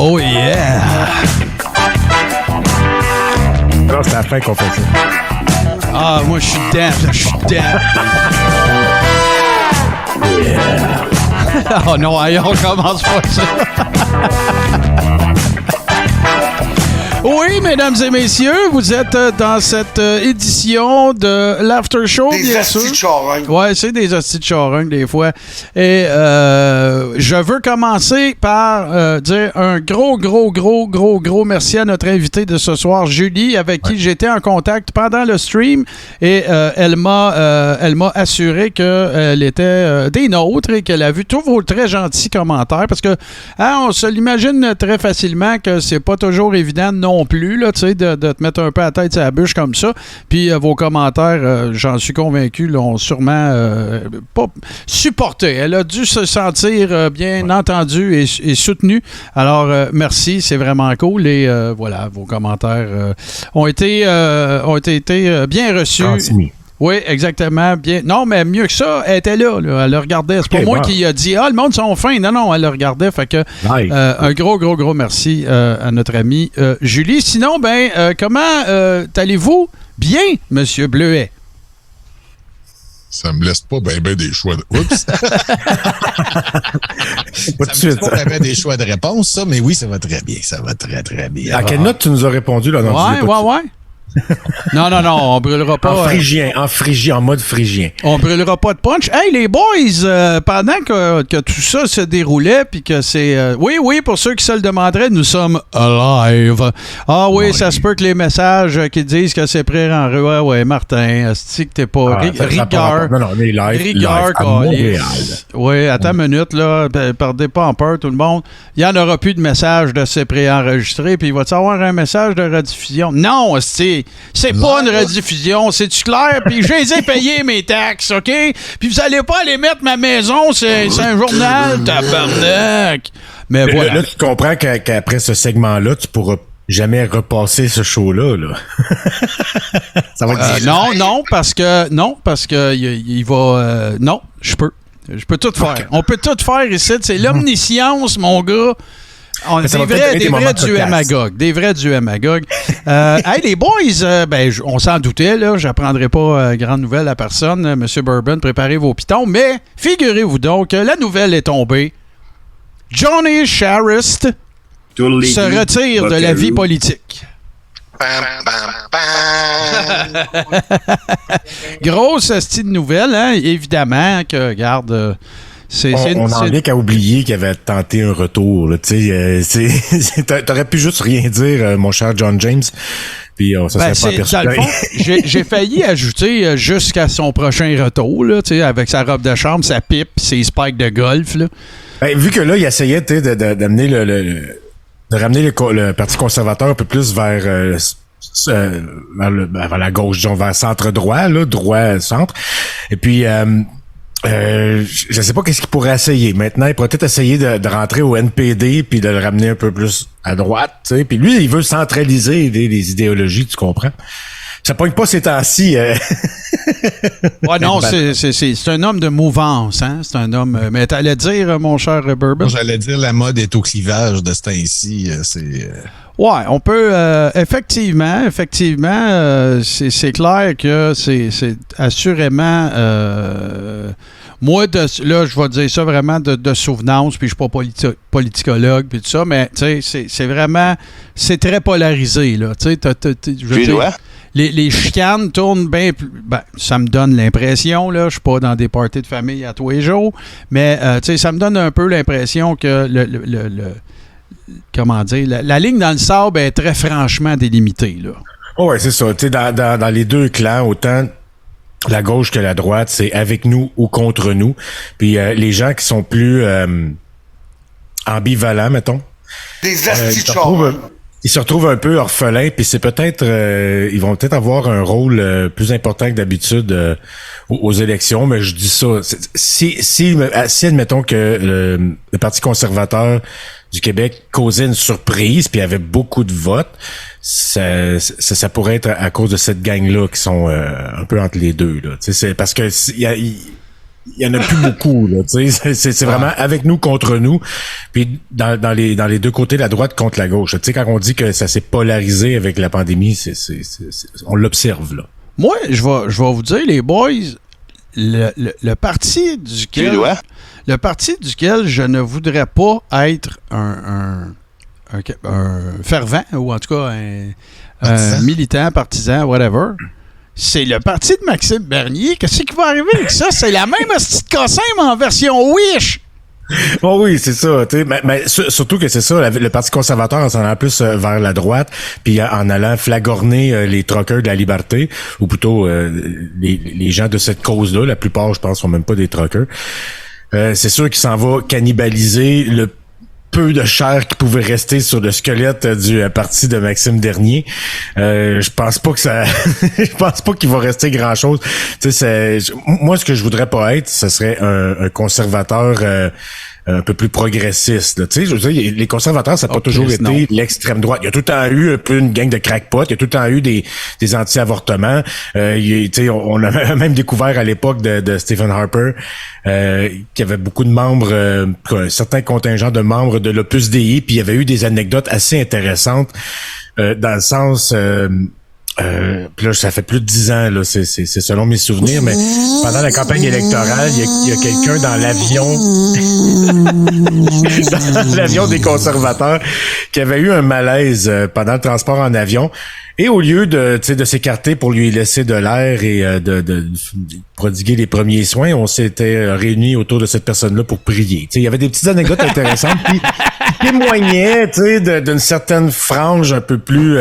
Oh yeah! Non, c'est à la fin qu'on fait ça. Ah, moi, je suis dedans, là, je suis dedans. Yeah! Oh non, allez, on commence pas ça. Oui, mesdames et messieurs, vous êtes dans cette édition de l'After Show, des bien sûr. Des hosties de charogne. Ouais, c'est des hosties de charogne, des fois. Et je veux commencer par dire un gros merci à notre invitée de ce soir, Julie, avec qui j'étais en contact pendant le stream. Et elle m'a assuré qu'elle était des nôtres et qu'elle a vu tous vos très gentils commentaires. Parce que on se l'imagine très facilement que c'est pas toujours évident non plus, là, tu sais, de te mettre un peu la tête sur la bûche comme ça. Puis vos commentaires, j'en suis convaincu, l'ont sûrement pas supporté. Elle a dû se sentir bien entendue et soutenue. Alors, merci, c'est vraiment cool. Et voilà, vos commentaires ont été bien reçus. Transmis. Oui, exactement. Bien. Non, mais mieux que ça, elle était là. Elle le regardait. C'est pas moi qui a dit « Ah, le monde sont fins ». Non, elle le regardait. Fait que un gros merci à notre amie Julie. Sinon, comment allez-vous? Bien, Monsieur Bleuet. Ça me laisse pas ben des choix de... Oups! Pas de suite. Ça me laisse pas des choix de réponse, ça, mais oui, ça va très bien. Ça va très, très bien. À quelle note tu nous as répondu, là? Ouais. Non, on brûlera pas. En mode phrygien. On brûlera pas de punch. Hey, les boys, pendant que tout ça se déroulait, puis que c'est... oui, pour ceux qui se le demanderaient, nous sommes live. Ah oui, ça se peut que les messages qui disent que c'est prêt en rue. Ouais, Martin, c'est que t'es pas... Rigueur. Non, on est live. Rigueur, à Montréal. Oui, attends une minute, là. Perdez pas en peur, tout le monde. Il n'y en aura plus de messages de c'est préenregistré, puis il va-tu avoir un message de rediffusion? Non, c'est pas une rediffusion, c'est-tu clair? Puis je les ai payés, mes taxes, OK? Puis vous allez pas aller mettre ma maison, c'est un journal, tabarnak! Mais voilà. Là, tu comprends qu'après ce segment-là, tu pourras jamais repasser ce show-là, là. Ça va être non, parce que il va... non, je peux tout faire. Okay. On peut tout faire ici. C'est l'omniscience, mon gars. Des vrais du Magog. Hey, les boys, on s'en doutait, là. J'apprendrai pas grande nouvelle à personne. Monsieur Bourbon, préparez vos pitons. Mais figurez-vous donc, la nouvelle est tombée. Johnny Sharist se retire de la vie politique. Grosse style de nouvelle, hein? Évidemment que, regarde... On n'en vient qu'à oublier qu'il avait tenté un retour. T'aurais pu juste rien dire, mon cher John James, puis ça serait pas aperçu. Dans le fond, j'ai failli ajouter jusqu'à son prochain retour, là, avec sa robe de chambre, sa pipe, ses spikes de golf. Là. Vu que là, il essayait d'amener de ramener le Parti conservateur un peu plus vers la gauche, disons, vers centre-droit, là, droit-centre. Et puis... je sais pas qu'est-ce qu'il pourrait essayer. Maintenant, il pourrait peut-être essayer de rentrer au NPD puis de le ramener un peu plus à droite, tu sais. Puis lui, il veut centraliser les idéologies, tu comprends? Ça pogne pas ces temps-ci. Ouais, non, c'est un homme de mouvance, hein. C'est un homme... Mais t'allais dire, mon cher Bourbon? J'allais dire la mode est au clivage de ce temps-ci. Ouais, on peut... effectivement, c'est clair que c'est assurément... moi, là, je vais dire ça vraiment de souvenance, puis je suis pas politicologue, puis tout ça, mais tu sais, c'est vraiment... C'est très polarisé, là. Tu sais, les chicanes tournent bien plus... Ben, ça me donne l'impression, là, je suis pas dans des parties de famille à tous les jours, mais tu sais, ça me donne un peu l'impression que comment dire, la ligne dans le sable est très franchement délimitée, là. Oh ouais, c'est ça. Tu sais, dans les deux clans, autant la gauche que la droite, c'est avec nous ou contre nous. Puis les gens qui sont plus ambivalents, mettons. Des astis de ils se retrouvent un peu orphelins, puis c'est peut-être ils vont peut-être avoir un rôle plus important que d'habitude aux élections, mais je dis ça. Si admettons que le Parti conservateur du Québec causait une surprise, puis avait beaucoup de votes, ça pourrait être à cause de cette gang-là qui sont un peu entre les deux. Là. C'est parce que il y en a plus beaucoup, là, tu sais, c'est vraiment avec nous contre nous, puis dans les deux côtés, la droite contre la gauche. Tu sais, quand on dit que ça s'est polarisé avec la pandémie, on l'observe, là. Moi, je vais vous dire, les boys, le parti duquel je ne voudrais pas être un fervent, ou en tout cas un militant, partisan, whatever, c'est le parti de Maxime Bernier. Qu'est-ce qui va arriver avec ça? C'est la même hostie de cossin, mais en version Wish! Oh oui, c'est ça. Mais surtout que c'est ça, le Parti conservateur en s'en allant plus vers la droite, puis en allant flagorner les truckers de la liberté, ou plutôt les gens de cette cause-là. La plupart, je pense, sont même pas des truckers. C'est sûr qu'il s'en va cannibaliser le peu de chair qui pouvait rester sur le squelette du parti de Maxime Bernier. Je pense pas que ça je pense pas qu'il va rester grand-chose. Tu sais, moi ce que je voudrais pas être, ce serait un conservateur un peu plus progressiste. Tu sais, je veux dire, les conservateurs, ça n'a pas toujours été l'extrême droite. Il y a tout le temps eu un peu une gang de crackpots. Il y a tout le temps eu des anti-avortements. Tu sais, on a même découvert à l'époque de Stephen Harper qu'il y avait beaucoup de membres, certains contingents de membres de l'Opus Dei, puis il y avait eu des anecdotes assez intéressantes dans le sens... puis là, ça fait plus de 10 ans, là, c'est selon mes souvenirs, mais pendant la campagne électorale, il y a quelqu'un dans l'avion des conservateurs qui avait eu un malaise pendant le transport en avion. Et au lieu de s'écarter pour lui laisser de l'air et de prodiguer les premiers soins, on s'était réunis autour de cette personne-là pour prier. Il y avait des petites anecdotes intéressantes qui témoignaient d'une certaine frange un peu plus...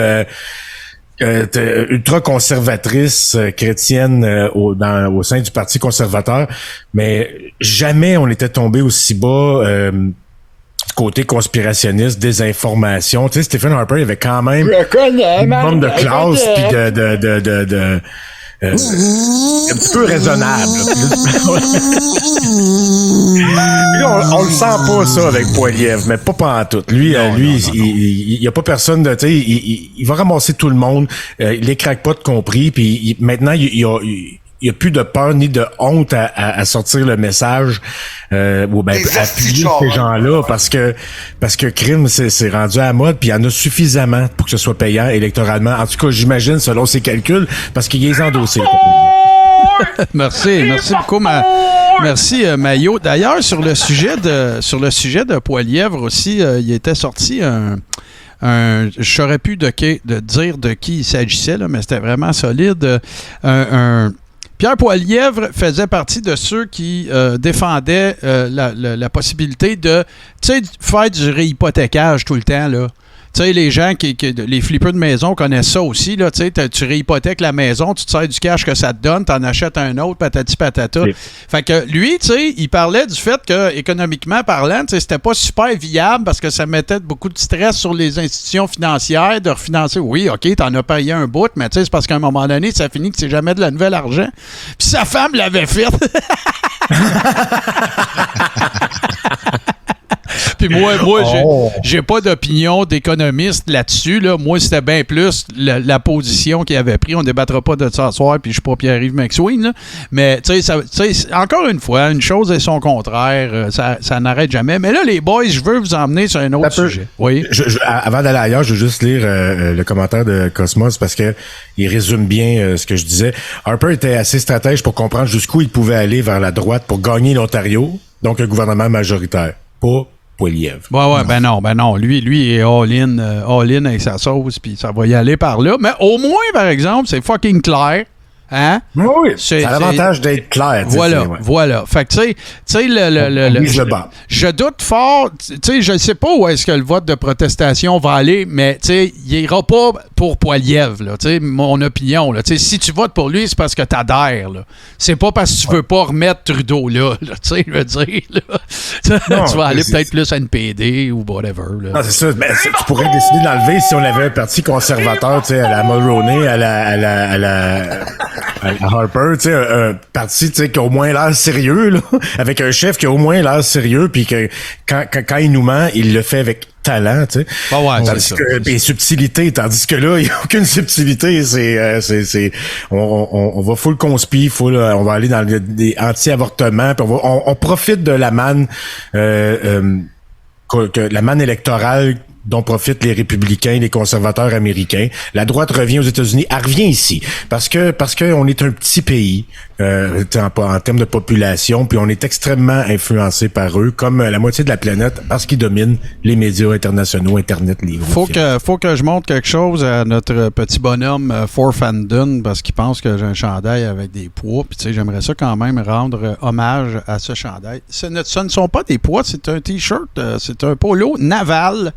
ultra conservatrice chrétienne au sein du Parti conservateur, mais jamais on était tombé aussi bas côté conspirationniste, désinformation. Tu sais, Stephen Harper, il avait quand même un nombre de classe puis de un petit peu raisonnable. Là, on le sent pas ça avec Poilievre, mais pas pantoute. Lui, il y a pas personne de, tu sais, il va ramasser tout le monde, les crackpots compris, puis maintenant il y a plus de peur ni de honte à sortir le message ou ben appuyer ces gens-là parce que crime c'est rendu à la mode, puis il y en a suffisamment pour que ce soit payant électoralement. En tout cas, j'imagine selon ses calculs, parce qu'il est endossé. Merci beaucoup, merci Maillot. D'ailleurs, sur le sujet de Poilievre aussi, il était sorti je saurais plus de dire de qui il s'agissait là, mais c'était vraiment solide. Pierre Poilievre faisait partie de ceux qui défendaient la possibilité de, tu sais, faire du réhypothécage tout le temps, là. Tu sais, les gens les flippers de maison connaissent ça aussi, là. Tu sais, tu réhypothèques la maison, tu te sers du cash que ça te donne, t'en achètes un autre, patati patata. Oui. Fait que lui, tu sais, il parlait du fait que, économiquement parlant, tu sais, c'était pas super viable parce que ça mettait beaucoup de stress sur les institutions financières de refinancer. Oui, OK, t'en as payé un bout, mais tu sais, c'est parce qu'à un moment donné, ça finit que c'est jamais de la nouvelle argent. Puis sa femme l'avait fait. Puis moi, j'ai pas d'opinion d'économiste là-dessus. Là. Moi, c'était bien plus la position qu'il avait pris. On débattra pas de ça ce soir, puis je suis pas Pierre-Yves McSween. Là. Mais, tu sais, encore une fois, une chose et son contraire, ça n'arrête jamais. Mais là, les boys, je veux vous emmener sur un autre sujet. Oui. Avant d'aller ailleurs, je veux juste lire le commentaire de Cosmos parce que il résume bien ce que je disais. Harper était assez stratège pour comprendre jusqu'où il pouvait aller vers la droite pour gagner l'Ontario, donc un gouvernement majoritaire. Pas Poilievre. Ouais, ben non. Lui est all-in avec sa sauce, puis ça va y aller par là. Mais au moins, par exemple, c'est fucking clair. Hein? Oui, c'est l'avantage d'être clair. Voilà. Fait que, tu sais, je doute fort, tu sais, je ne sais pas où est-ce que le vote de protestation va aller, mais, tu sais, il n'ira pas pour Poilievre, là, tu sais, mon opinion, là. Tu sais, si tu votes pour lui, c'est parce que tu adhères, là. C'est pas parce que tu veux pas remettre Trudeau là, tu sais, je veux dire, là. Non, tu vas aller peut-être plus à NPD ou whatever, là. Non, c'est ça. Ben, tu pourrais décider d'enlever si on avait un parti conservateur, tu sais, à la Mulroney, à la Harper, tu sais, un parti, tu sais, qui a au moins l'air sérieux, là, avec un chef qui a au moins l'air sérieux, puis que quand il nous ment, il le fait avec talent, tu sais. Ah ouais, tandis que subtilité, tandis que là, il n'y a aucune subtilité, on va full conspi, on va aller dans des anti-avortements, puis on profite de la manne la manne électorale dont profitent les républicains, les conservateurs américains. La droite revient aux États-Unis, elle revient ici parce que on est un petit pays en termes de population, puis on est extrêmement influencé par eux, comme la moitié de la planète, parce qu'ils dominent les médias internationaux, Internet, les Faut que je montre quelque chose à notre petit bonhomme Forfandun, parce qu'il pense que j'ai un chandail avec des poids, puis tu sais, j'aimerais ça quand même rendre hommage à ce chandail. Ce ne sont pas des poids, c'est un T-shirt, c'est un polo naval.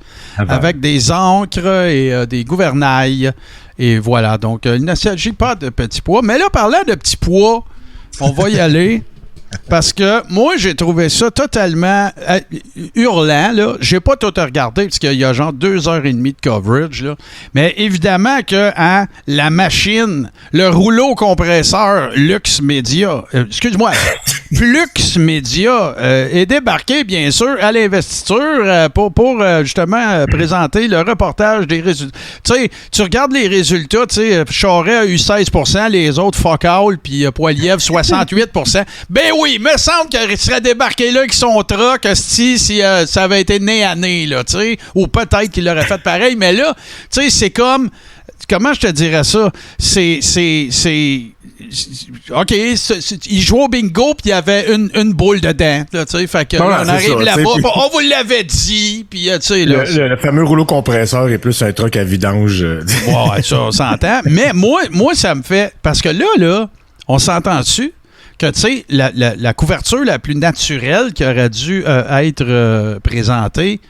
Avec des ancres et des gouvernails. Et voilà, donc il ne s'agit pas de petits pois. Mais là, parlant de petits pois, on va y aller. Parce que moi, j'ai trouvé ça totalement hurlant. Là. J'ai pas tout regardé parce qu'il y a genre 2h30 de coverage. Là. Mais évidemment que la machine, le rouleau compresseur Lux Media, excuse-moi, Flux Media est débarqué, bien sûr, à l'investiture pour justement présenter le reportage des résultats. Tu sais, tu regardes les résultats, tu sais, Charest a eu 16%, les autres fuck all, puis Poilievre 68%. Ben oui, me semble qu'il serait débarqué là avec son truck, si ça avait été nez à nez, là, tu sais, ou peut-être qu'il aurait fait pareil, mais là, tu sais, c'est comme, comment je te dirais ça? C'est OK, il jouait au bingo, puis il y avait une boule dedans, tu sais, fait que on arrive là-bas, on vous l'avait dit, puis tu sais, là... Le fameux rouleau compresseur est plus un truc à vidange. Ouais, ça, on s'entend, mais moi, ça me fait, parce que là, on s'entend dessus, que, tu sais, la couverture la plus naturelle qui aurait dû être présentée,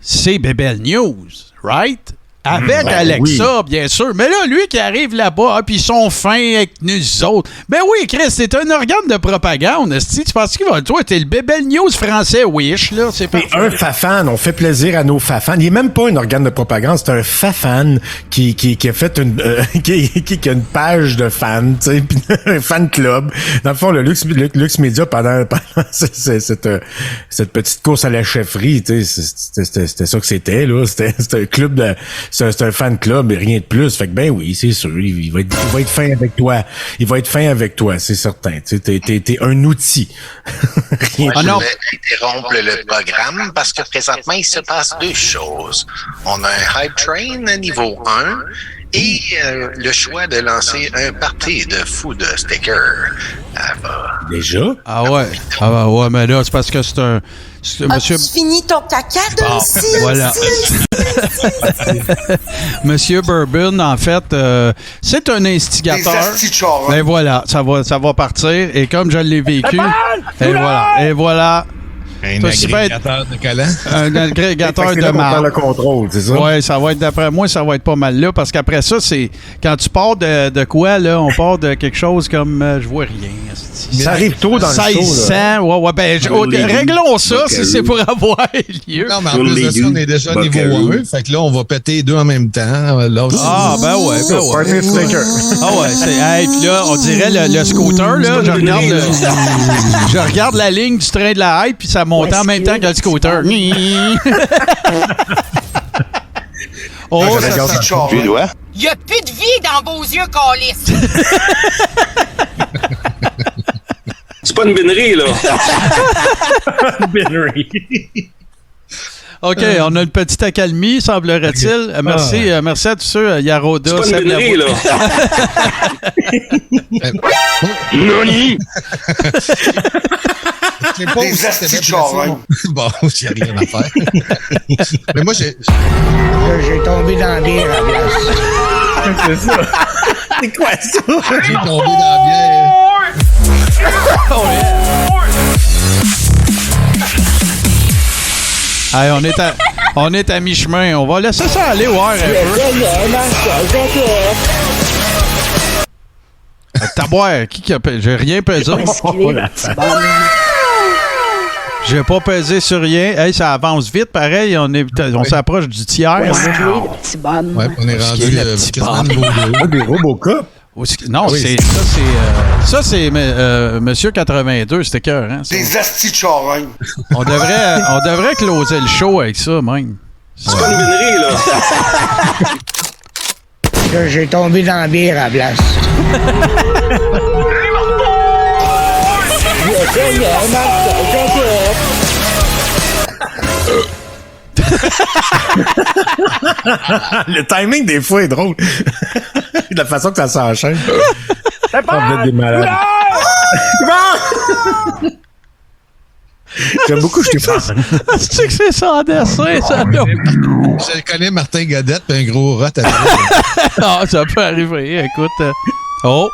c'est Bebel News, right? Avec Alexa, bien sûr. Mais là, lui qui arrive là-bas, puis ils sont fins avec nous autres. Ben oui, Chris, c'est un organe de propagande. Tu penses qu'il va... Toi, t'es le Bebel News français Wish, là. C'est un fafan. On fait plaisir à nos fafans. Il n'est même pas un organe de propagande. C'est un fafan qui a fait qui a une page de fans, tu sais, un fan club. Dans le fond, le Lux Media, pendant cette petite course à la chefferie, tu sais, c'était ça que c'était, là. C'était un club de... C'est un fan club et rien de plus. Fait que ben oui, c'est sûr, il va être fin avec toi. Il va être fin avec toi, c'est certain. Tu sais, t'es un outil. Moi, je vais interrompre le programme parce que présentement, il se passe deux choses. On a un hype train niveau 1 et le choix de lancer un party de fou de stickers. Déjà? Ah ouais, mais là, c'est parce que c'est un... Monsieur... As-tu fini ton caca de aussi? Voilà. Monsieur Bourbon, en fait, c'est un instigateur. Ben voilà, ça va partir. Et comme je l'ai vécu, et voilà. Un agrégateur de collants. Un agrégateur de marde. le contrôle, c'est ça? Oui, ça va être, d'après moi, ça va être pas mal là, parce qu'après ça, c'est quand tu pars de quoi, là, on part de quelque chose comme, je vois rien. Ça arrive tôt dans le show, 1600, ouais, ben, réglons ça si c'est pour avoir lieu. Non, mais en plus de ça, on est déjà niveau 1, fait que là, on va péter les deux en même temps. Ben ouais. Ah ouais, c'est, puis là, on dirait le scooter, là, je regarde la ligne du train de la hype, puis ça monte en même temps que le scooter. Oh, ça tu dois. Il n'y a plus de vie dans vos yeux, câlisse. C'est pas une bénerie, là. Une bénerie. OK, on a une petite accalmie, semblerait-il. Okay. Merci à tous ceux, Yaroda. C'est pas une bénerie, là. Noni! C'est pas aussi célèbre. Bon, j'ai rien à faire. Mais moi, j'ai tombé dans la bière à la place. C'est ça. C'est quoi ça? J'ai tombé dans la bière. Oh, yeah. Hey, on est à mi-chemin. On va laisser ça aller voir un peu. T'as boire. Qui a pesé? J'ai rien pesé. J'ai pas pesé sur rien. Hey, ça avance vite, pareil. On s'approche du tiers. Ouais, on est rendu quasiment niveau 2. Des Robocop. Non, oui, ça, c'est Monsieur 82, c'était cœur, hein? Des astis de charognes. On devrait closer le show avec ça, même. C'est pas une vénerie, là. Là, j'ai tombé dans la bière à la place. Le timing, des fois, est drôle. De la façon que ça s'enchaîne. On va être des malades. J'aime beaucoup, je t'ai fait. C'est que c'est sans dessin, ça. Je connais Martin Godette et un gros rot à Ah, ça peut arriver, écoute. Oh,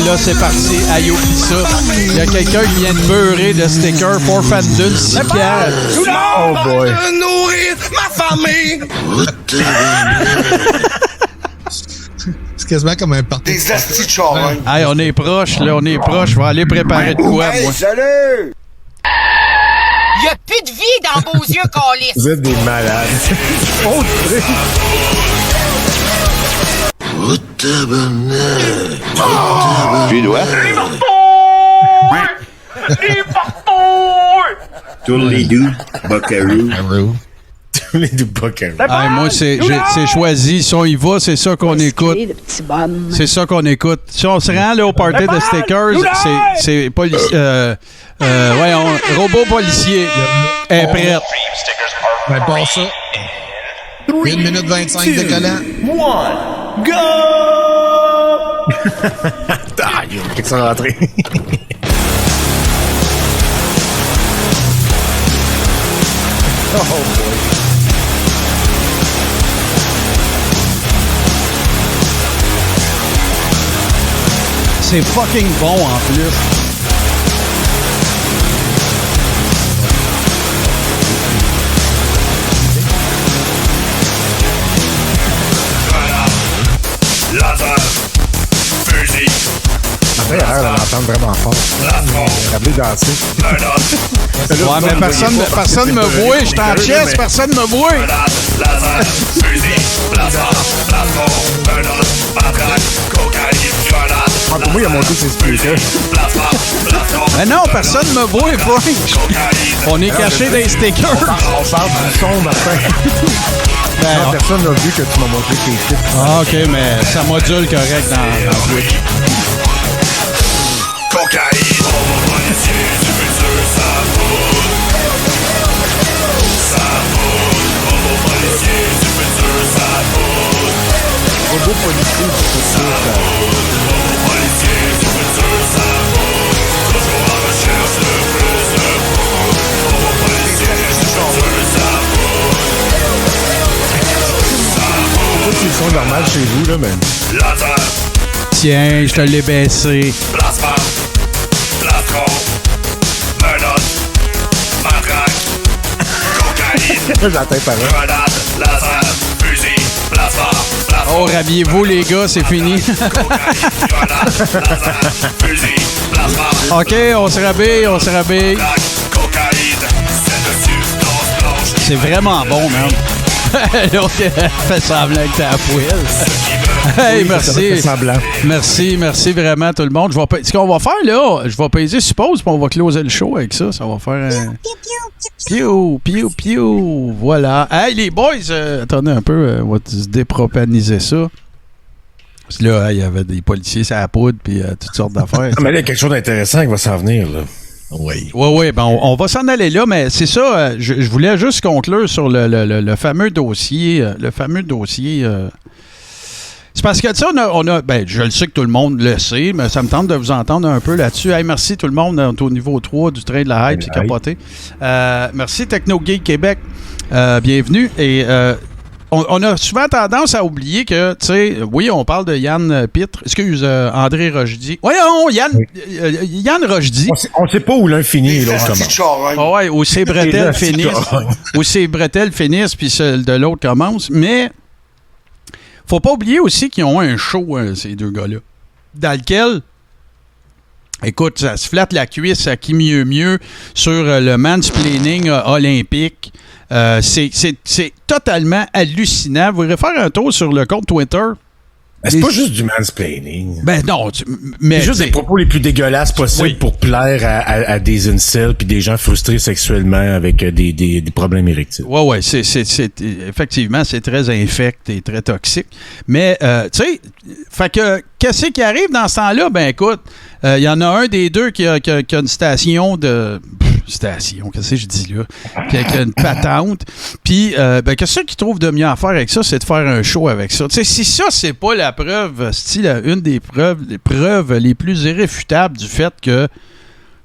là, c'est parti. Aïe, oublie ça. Il y a quelqu'un qui vient de beurrer de sticker pour Fandul 6 piastres. Oh boy. Nourrir ma famille. C'est quasiment comme un party. Des astis de charognes. Hey, on est proche, là, on est proche. Je vais aller préparer de quoi, moi. Salut! Y'a plus de vie dans vos yeux, câlisse. Vous êtes des malades. Oh, Tu dois? Tourne-les-doux, Buckaroo. Les deux Buckaroo. Hey, moi, c'est choisi. Si on y va, c'est ça qu'on écoute. C'est ça qu'on écoute. Si on se rend là, au party de stickers, c'est voyons, robot policier est prêt. Ben, pas ça. 1 minute 25 de collant. Ah, il faut que ça rentre. Oh boy. C'est fucking bon en plus. Après, il a l'air de l'entendre vraiment fort. Il a voulu danser. Ouais, mais personne me voit. Je suis en chess, personne me voit. Pour moi, il a monté ses speakers. Mais non, personne me voit, Frank. On est caché dans les stickers. On parle du son, Martin. Non, personne n'a vu que tu m'as montré tes titres. Ah, OK, mais ça module correct dans Twitch. Cocaïne, policier du futur, ça fout. Ça fout. Policier du futur, ça fout. Robot policier du futur, ça fout. Policier du futur, ça fout. Toujours en recherche de plus de fout. Policier du futur, ça fout. Ça fout. C'est le son normal chez vous, là, même. Laser. Tiens, je te l'ai baissé. Plasma. Plastron. Menottes. Matraque. Cocaïne. J'entends pas là. Grenade. Laser. Fusil. Plasma. Plastron. Oh, rhabillez-vous, les gars, c'est fini. OK, on se rhabille, on se rhabille. C'est vraiment bon, man. L'autre fait semblant que t'es à la poêle. Hey, merci. Merci vraiment tout le monde. Ce qu'on va faire là, je vais peser suppose, puis on va closer le show avec ça. Ça va faire un... Piou, piou, piou. Voilà. Hey, les boys, attendez un peu, on va se dépropaniser ça. Parce que là, il y avait des policiers sur la poudre, puis toutes sortes d'affaires. Mais là, il y a quelque chose d'intéressant qui va s'en venir, là. Oui. Oui, ben on va s'en aller là, mais c'est ça, je voulais juste conclure sur le fameux dossier. C'est parce que, tu sais, on a ben, je le sais que tout le monde le sait, mais ça me tente de vous entendre un peu là-dessus. Hey, merci tout le monde, on est au niveau 3 du train de la hype, c'est capoté. Merci Techno Geek Québec, bienvenue. Et on a souvent tendance à oublier que, tu sais, oui, on parle de Yann Pitre. Excuse, André Rochdy. Voyons, Yann Rochdy. On sait pas où l'un finit et l'autre commence. Oh ouais, où ses bretelles finissent. Où ses bretelles finissent, puis celle de l'autre commence. Mais, faut pas oublier aussi qu'ils ont un show, ces deux gars-là, dans lequel, écoute, ça se flatte la cuisse à qui mieux sur le mansplaining olympique. C'est totalement hallucinant. Vous voudrez faire un tour sur le compte Twitter? C'est pas juste du mansplaining. Ben non, mais c'est juste des propos les plus dégueulasses possibles pour plaire à des incels puis des gens frustrés sexuellement avec des problèmes érectiles. Ouais, effectivement, c'est très infect et très toxique. Mais, tu sais, fait que, qu'est-ce qui arrive dans ce temps-là? Ben écoute, il y en a un des deux qui a une station de... Station, qu'est-ce que je dis là? Qui a une patente. Puis, ben, qu'est-ce qu'ils trouvent de mieux à faire avec ça? C'est de faire un show avec ça. Tu sais, si ça, c'est pas la preuve, une des preuves les plus irréfutables du fait que,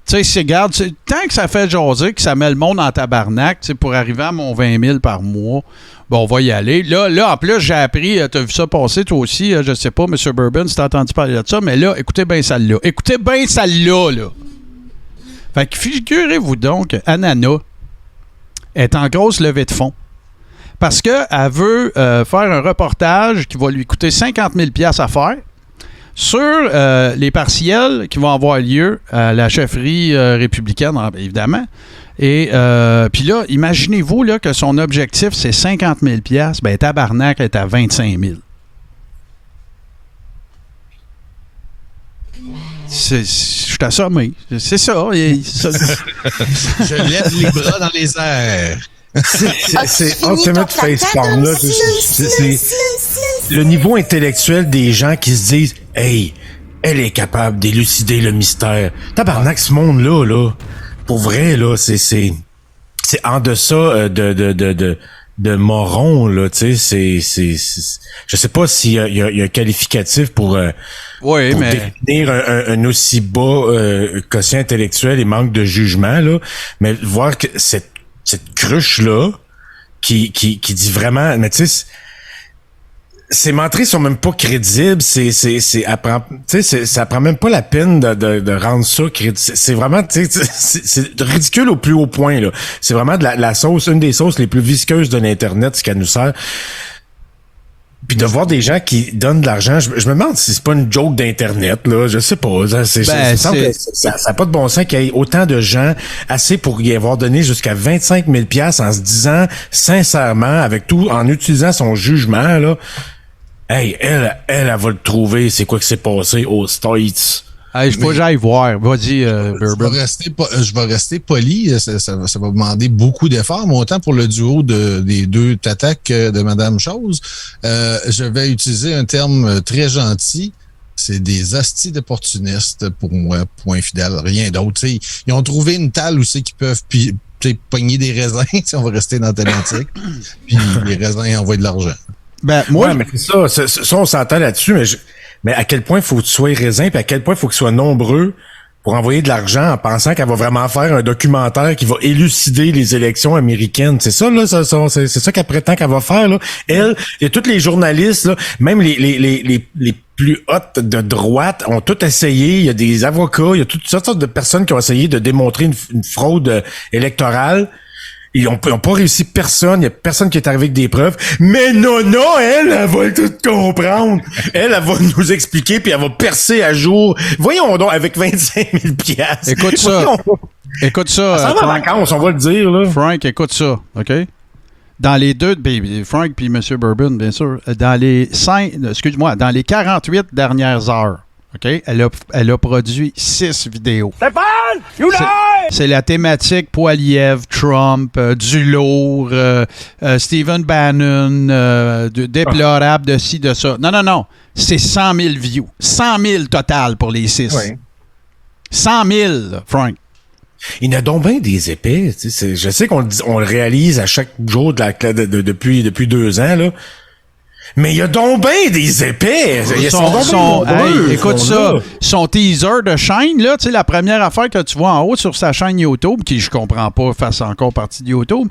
tu sais, regarde, tant que ça fait jaser, que ça met le monde en tabarnak, tu sais, pour arriver à mon 20 000 par mois, bon, on va y aller. Là, en plus, j'ai appris, t'as vu ça passer, toi aussi, je sais pas, M. Bourbon, si t'as entendu parler de ça, mais là, écoutez bien celle-là. Écoutez bien celle-là, là. Fait que figurez-vous donc qu'Anana est en grosse levée de fonds parce qu'elle veut faire un reportage qui va lui coûter 50 000 $ à faire sur les partiels qui vont avoir lieu à la chefferie républicaine, évidemment. Et puis là, imaginez-vous là, que son objectif, c'est 50 000 $. Ben, tabarnak est à 25 000. Je suis assommé. C'est ça. Je lève les bras dans les airs. C'est ultimate facepalm, là. C'est le niveau intellectuel des gens qui se disent « Hey, elle est capable d'élucider le mystère. » Tabarnak, ce monde-là, là, pour vrai, là, c'est en deçà de moron, là, tu sais, je sais pas s'il y a un qualificatif pour définir un aussi bas quotient intellectuel et manque de jugement, là, mais voir que cette cruche-là, qui dit vraiment, mais tu sais, ces menteries sont même pas crédibles, ça prend même pas la peine de rendre ça crédible. C'est vraiment, tu sais, c'est ridicule au plus haut point, là. C'est vraiment de la sauce, une des sauces les plus visqueuses de l'Internet, ce qu'elle nous sert. Puis de voir des gens qui donnent de l'argent, je me demande si c'est pas une joke d'Internet, là, je sais pas. Ça n'a pas de bon sens qu'il y ait autant de gens assez pour y avoir donné jusqu'à 25 000 $ en se disant sincèrement, avec tout, en utilisant son jugement, là, hey, elle va le trouver, c'est quoi que c'est passé aux States. Hey, faut que j'aille voir. Vas-y, Bourbon. Je vais rester poli. Ça va demander beaucoup d'efforts, mais autant pour le duo des deux tatas que de Madame Chose. Je vais utiliser un terme très gentil. C'est des hosties d'opportunistes pour moi, point fidèle, rien d'autre. T'sais, ils ont trouvé une talle où c'est qu'ils peuvent pogner des raisins, si on va rester dans la thématique. Puis les raisins envoient de l'argent. Ben, moi, mais c'est ça, on s'entend là-dessus, mais à quel point il faut que tu sois raisin, puis à quel point il faut que tu sois nombreux pour envoyer de l'argent en pensant qu'elle va vraiment faire un documentaire qui va élucider les élections américaines. C'est ça, là, c'est ça qu'elle prétend qu'elle va faire, là. Elle, et tous les journalistes, là, même les plus hautes de droite ont tout essayé. Il y a des avocats, il y a toutes sortes de personnes qui ont essayé de démontrer une fraude électorale. Ils ont pas réussi personne. Il y a personne qui est arrivé avec des preuves. Mais non, elle va tout comprendre. Elle va nous expliquer puis elle va percer à jour. Voyons donc, avec 25 000 $. Écoute ça. Écoute ça. Ça va en vacances, on va le dire, là. Frank, écoute ça, OK? Dans les deux, Frank puis M. Bourbon, bien sûr, dans les 48 dernières heures, OK? Elle a produit 6 vidéos. C'est la thématique Poilievre, Trump, du lourd, Stephen Bannon, déplorable de ci, de ça. Non. C'est 100 000 views. 100 000 total pour les 6. Oui. 100 000, Frank. Il y en a donc bien des épais. Je sais qu'on le réalise à chaque jour depuis 2 ans, là. Mais il y a donc bien des épais. Écoute ça, son teaser de chaîne, là, tu sais, la première affaire que tu vois en haut sur sa chaîne YouTube, qui je comprends pas fasse encore partie de YouTube,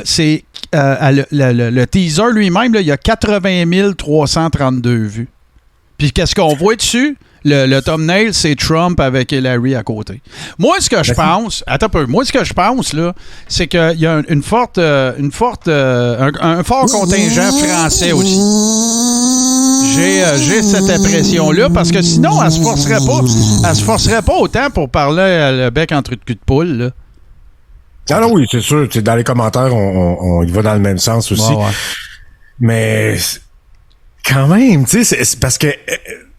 c'est le teaser lui-même, là, il y a 80 332 vues. Puis qu'est-ce qu'on voit dessus? Le thumbnail, c'est Trump avec Hillary à côté. Moi, ce que je pense... Attends un peu. Moi, ce que je pense, là, c'est qu'il y a un fort contingent français aussi. J'ai cette impression-là, parce que sinon, elle se forcerait pas autant pour parler le bec entre le cul de poule, là. Ah non, oui, c'est sûr. Dans les commentaires, on y va dans le même sens aussi. Ouais. Mais quand même, tu sais, c'est parce que...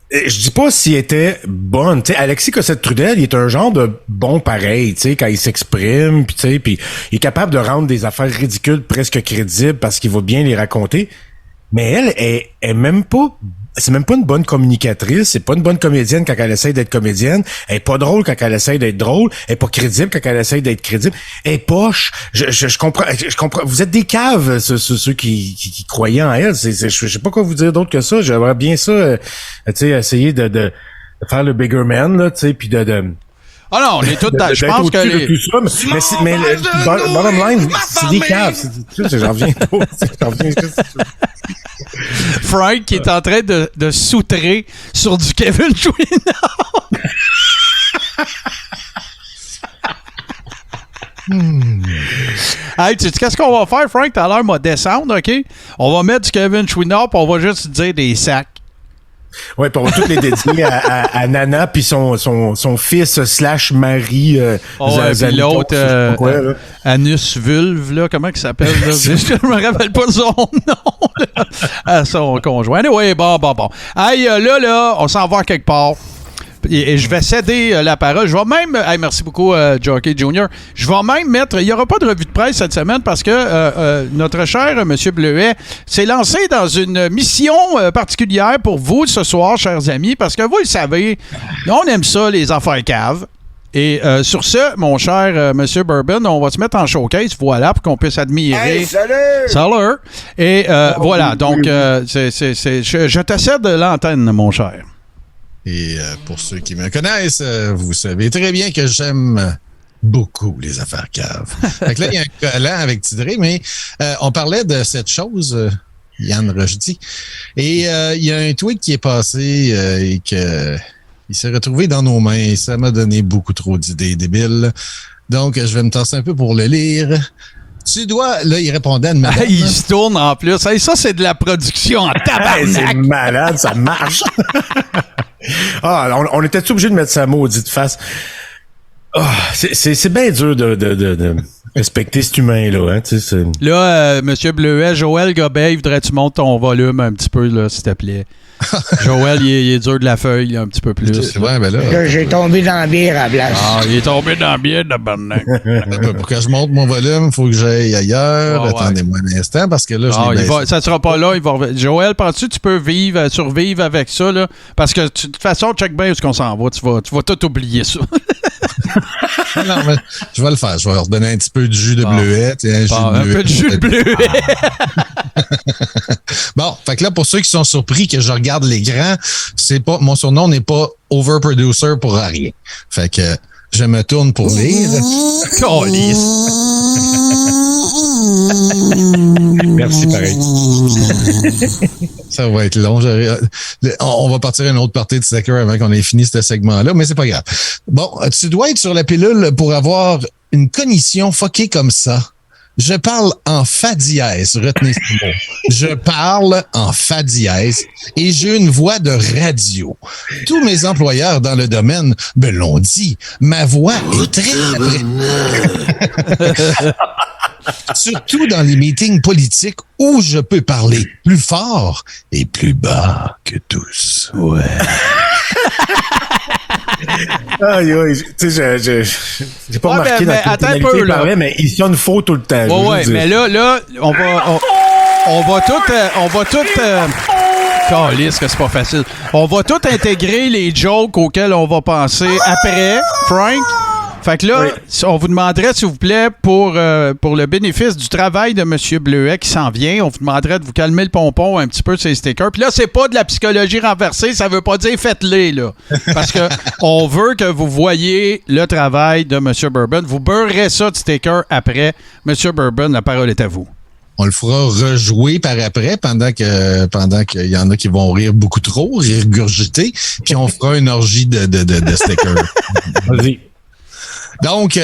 je dis pas s'il était bonne. Tu sais, Alexis Cossette-Trudel, il est un genre de bon pareil, tu sais, quand il s'exprime, puis tu sais, puis il est capable de rendre des affaires ridicules presque crédibles parce qu'il va bien les raconter. Mais elle est même pas... C'est même pas une bonne communicatrice, c'est pas une bonne comédienne quand elle essaie d'être comédienne, elle est pas drôle quand elle essaie d'être drôle, elle est pas crédible quand elle essaie d'être crédible, elle est poche. Je comprends, vous êtes des caves, ceux qui croyaient en elle, je sais pas quoi vous dire d'autre que ça, j'aimerais bien ça, tu sais, essayer de faire le bigger man, là, tu sais, puis de Ah non, on est tous dans... Je pense que les... mais le bottom line, c'est des caves. J'en reviens pas. Frank qui est en train de soutrer sur du Kevin Chouinard. Hey, tu sais qu'est-ce qu'on va faire, Frank? T'as l'air m'a descendre, OK? On va mettre du Kevin Chouinard puis on va juste dire des sacs. Ouais, puis on va tous les dédier à Nana puis son fils / mari. Puis l'autre, Anus Vulve, là, comment il s'appelle? Là? Je me rappelle pas son nom. Là, à son conjoint. Oui, bon. Hey, là, on s'en va quelque part. Et je vais céder la parole. Je vais même... Hey, merci beaucoup, Jockey Jr. Je vais même mettre... Il n'y aura pas de revue de presse cette semaine parce que notre cher M. Bleuet s'est lancé dans une mission particulière pour vous ce soir, chers amis, parce que vous le savez, on aime ça, les affaires caves. Et sur ce, mon cher Monsieur Bourbon, on va se mettre en showcase, voilà, pour qu'on puisse admirer... Hey, salut! Salut! Et voilà, donc, je te cède l'antenne, mon cher. Et pour ceux qui me connaissent, vous savez très bien que j'aime beaucoup les affaires caves. Fait que là, il y a un collant avec Tidré, mais on parlait de cette chose, Yann Rochdy. Et il y a un tweet qui est passé et que il s'est retrouvé dans nos mains. Ça m'a donné beaucoup trop d'idées débiles. Donc, je vais me tasser un peu pour le lire. Tu dois... Là, il répondait à une madame. Il se tourne en plus. Hey, ça, c'est de la production en tabarnak. C'est malade, ça marche. On était-tu obligé de mettre sa maudite face? C'est bien dur de respecter cet humain-là. Hein, là, Monsieur Bleuet, Joël Gobeil, voudrais-tu monter ton volume un petit peu, là, s'il te plaît? Joël, il est dur de la feuille, un petit peu plus. Ouais, ben là, j'ai tombé dans la bière à place. Il est tombé dans la bière de barnac. Pour que je monte mon volume, il faut que j'aille ailleurs. Attendez-moi un instant, parce que là, ça sera pas là. Joël, penses-tu que tu peux survivre avec ça? Là? Parce que de toute façon, check bien où est-ce qu'on s'en va. Tu vas tout oublier ça. Non, mais je vais le faire. Je vais leur donner un petit peu de jus de bleuet. Un peu de jus de bleuet. Bon, fait que là, pour ceux qui sont surpris que je regarde l'écran, mon surnom n'est pas overproducer pour rien. Fait que je me tourne pour lire. Merci, pareil. Ça va être long. On va partir à une autre partie de Sacker avant qu'on ait fini ce segment-là, mais c'est pas grave. Bon, tu dois être sur la pilule pour avoir une cognition fuckée comme ça. Je parle en fa dièse, retenez ce mot. Je parle en fa dièse et j'ai une voix de radio. Tous mes employeurs dans le domaine me l'ont dit. Ma voix est très... Surtout dans les meetings politiques où je peux parler plus fort et plus bas que tous. Ouais. Aïe, tu sais, j'ai pas remarqué dans quelle tonalité il parlait, mais il sonne faux tout le temps. Ouais, mais là, on va tout calisse que c'est pas facile. On va tout intégrer les jokes auxquels on va penser après, Frank. Fait que là, on vous demanderait, s'il vous plaît, pour le bénéfice du travail de M. Bleuet qui s'en vient, on vous demanderait de vous calmer le pompon un petit peu sur les stickers. Puis là, c'est pas de la psychologie renversée, ça veut pas dire faites-les, là. Parce que on veut que vous voyiez le travail de M. Bourbon. Vous beurrez ça de stickers après. M. Bourbon, la parole est à vous. On le fera rejouer par après pendant qu'il y en a qui vont rire beaucoup trop, régurgiter, puis on fera une orgie de stickers. Vas-y. Donc,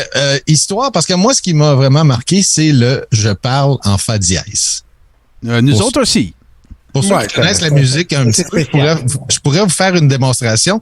histoire, parce que moi, ce qui m'a vraiment marqué, c'est le « je parle en fa dièse ». Nous autres aussi. Pour ceux qui connaissent la musique un petit peu, je pourrais vous faire une démonstration.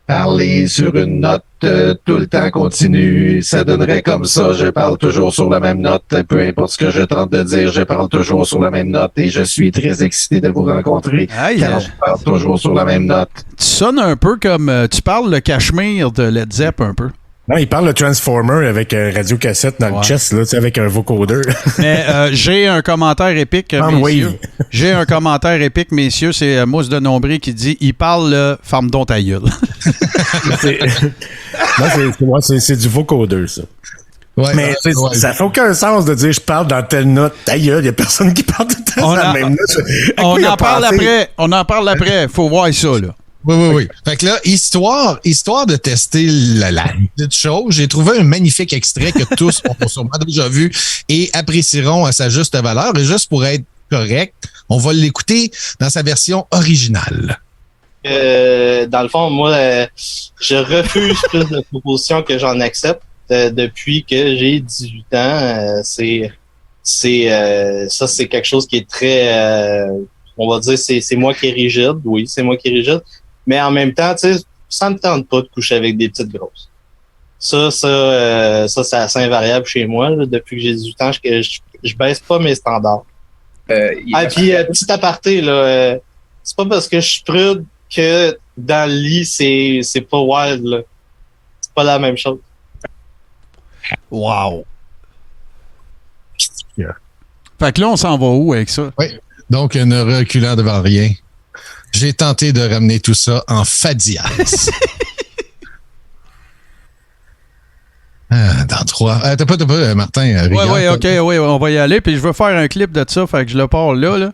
Parler sur une note tout le temps continu, ça donnerait comme ça. Je parle toujours sur la même note. Peu importe ce que je tente de dire, je parle toujours sur la même note et je suis très excité de vous rencontrer car je parle toujours sur la même note. Tu sonnes un peu comme... tu parles le Cachemire de Led Zepp un peu. Non, il parle de Transformer avec un radiocassette dans le chest, là, avec un vocoder. Mais j'ai un commentaire épique, messieurs. J'ai un commentaire épique, messieurs. C'est Mousse de Nombril qui dit « Il parle le femme dont ta gueule. » C'est du vocoder, ça. Ouais, mais ça fait aucun sens de dire « Je parle dans telle note. Ta gueule, il n'y a personne qui parle tout le temps dans la même note. » On en parle après. Faut voir ça, là. Oui. Fait que là, histoire de tester la petite chose, j'ai trouvé un magnifique extrait que tous ont sûrement déjà vu et apprécieront à sa juste valeur. Et juste pour être correct, on va l'écouter dans sa version originale. Dans le fond, moi, je refuse plus de propositions que j'en accepte depuis que j'ai 18 ans. Ça, c'est quelque chose qui est très... on va dire, c'est moi qui est rigide. Oui, c'est moi qui est rigide. Mais en même temps, tu sais, ça me tente pas de coucher avec des petites grosses. Ça, c'est assez invariable chez moi. Là, depuis que j'ai 18 ans, je baisse pas mes standards. Puis, petit aparté, là, c'est pas parce que je suis prude que dans le lit, c'est pas wild, là. C'est pas la même chose. Wow. Fait que là, on s'en va où avec ça? Oui. Donc, ne reculant devant rien, j'ai tenté de ramener tout ça en fa dièse. Dans 3. T'as pas, Martin. Oui, OK, on va y aller. Puis je veux faire un clip de ça, fait que je le pars là.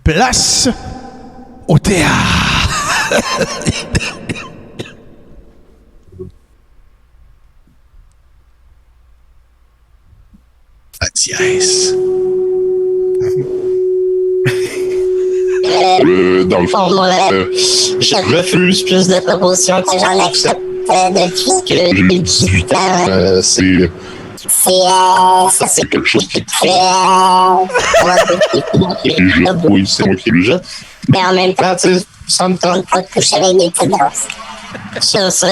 Place au théâtre. Fa dièse. Dans le fond, moi, je refuse plus de propositions que j'en accepte depuis que j'ai 18 ans. C'est quelque chose qui est très... Oui, c'est moi qui le jette. Mais en même temps, tu sais, ça me tente pas de coucher avec des petites grosses. Ça, c'est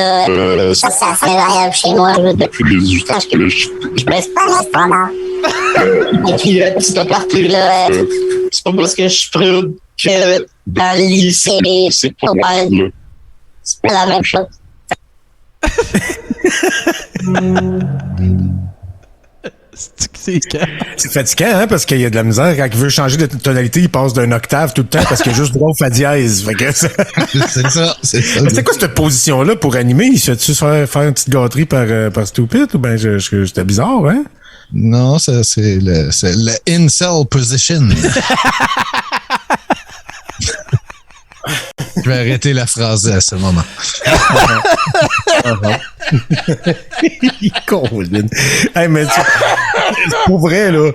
variable chez moi. Depuis les 18 ans, je baisse pas les standards. Et puis, petit aparté, là, c'est pas parce que je suis prude que dans le lycée, c'est pas la même chose. C'est fatigant, hein, parce qu'il y a de la misère. Quand il veut changer de tonalité, il passe d'un octave tout le temps parce qu'il y a juste droit au fa dièse. Fait que c'est ça. C'est quoi cette position-là pour animer? Il se fait-tu faire une petite gâterie par Stupid? Ou ben, c'était bizarre, hein? Non, ça, c'est le incel position. Je vais arrêter la phrase à ce moment. Hey, mais pour vrai, là,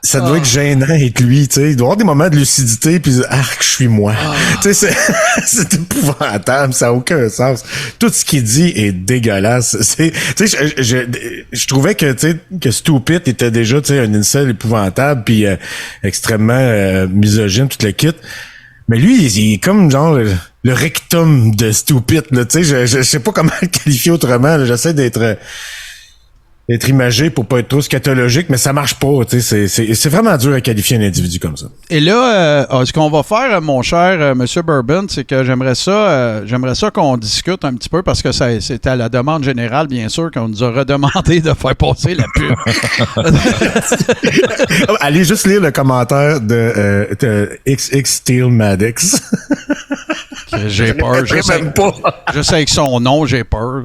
ça doit être gênant être lui, tu sais. Il doit y avoir des moments de lucidité, puis je suis moi. Tu sais, c'est épouvantable, ça n'a aucun sens. Tout ce qu'il dit est dégueulasse. Tu sais, je trouvais que, tu sais, que Stupid était déjà, tu sais, un incel épouvantable, puis extrêmement misogyne, tout le kit. Mais lui, il est comme genre le rectum de Stupid, là, tu sais, je sais pas comment le qualifier autrement, là. J'essaie d'être imagé pour pas être trop scatologique, mais ça marche pas, tu sais, c'est vraiment dur à qualifier un individu comme ça. Et là, ce qu'on va faire, mon cher Monsieur Bourbon, c'est que j'aimerais ça qu'on discute un petit peu, parce que c'est à la demande générale, bien sûr, qu'on nous a redemandé de faire passer la pub. Allez juste lire le commentaire de XX Steel Maddox. J'ai peur. Je sais même pas. Je sais avec son nom, j'ai peur.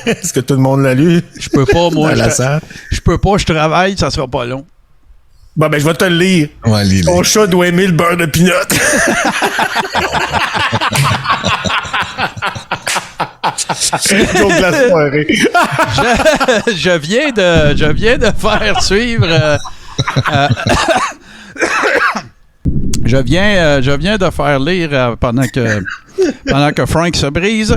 Est-ce que tout le monde l'a lu? Je peux pas, moi. Je peux pas, je travaille, ça sera pas long. Bon, ben, je vais te le lire. Ouais, lis-le. Ton chat doit aimer le beurre de pinot. Je viens de faire suivre... Je viens de faire lire pendant que Frank se brise.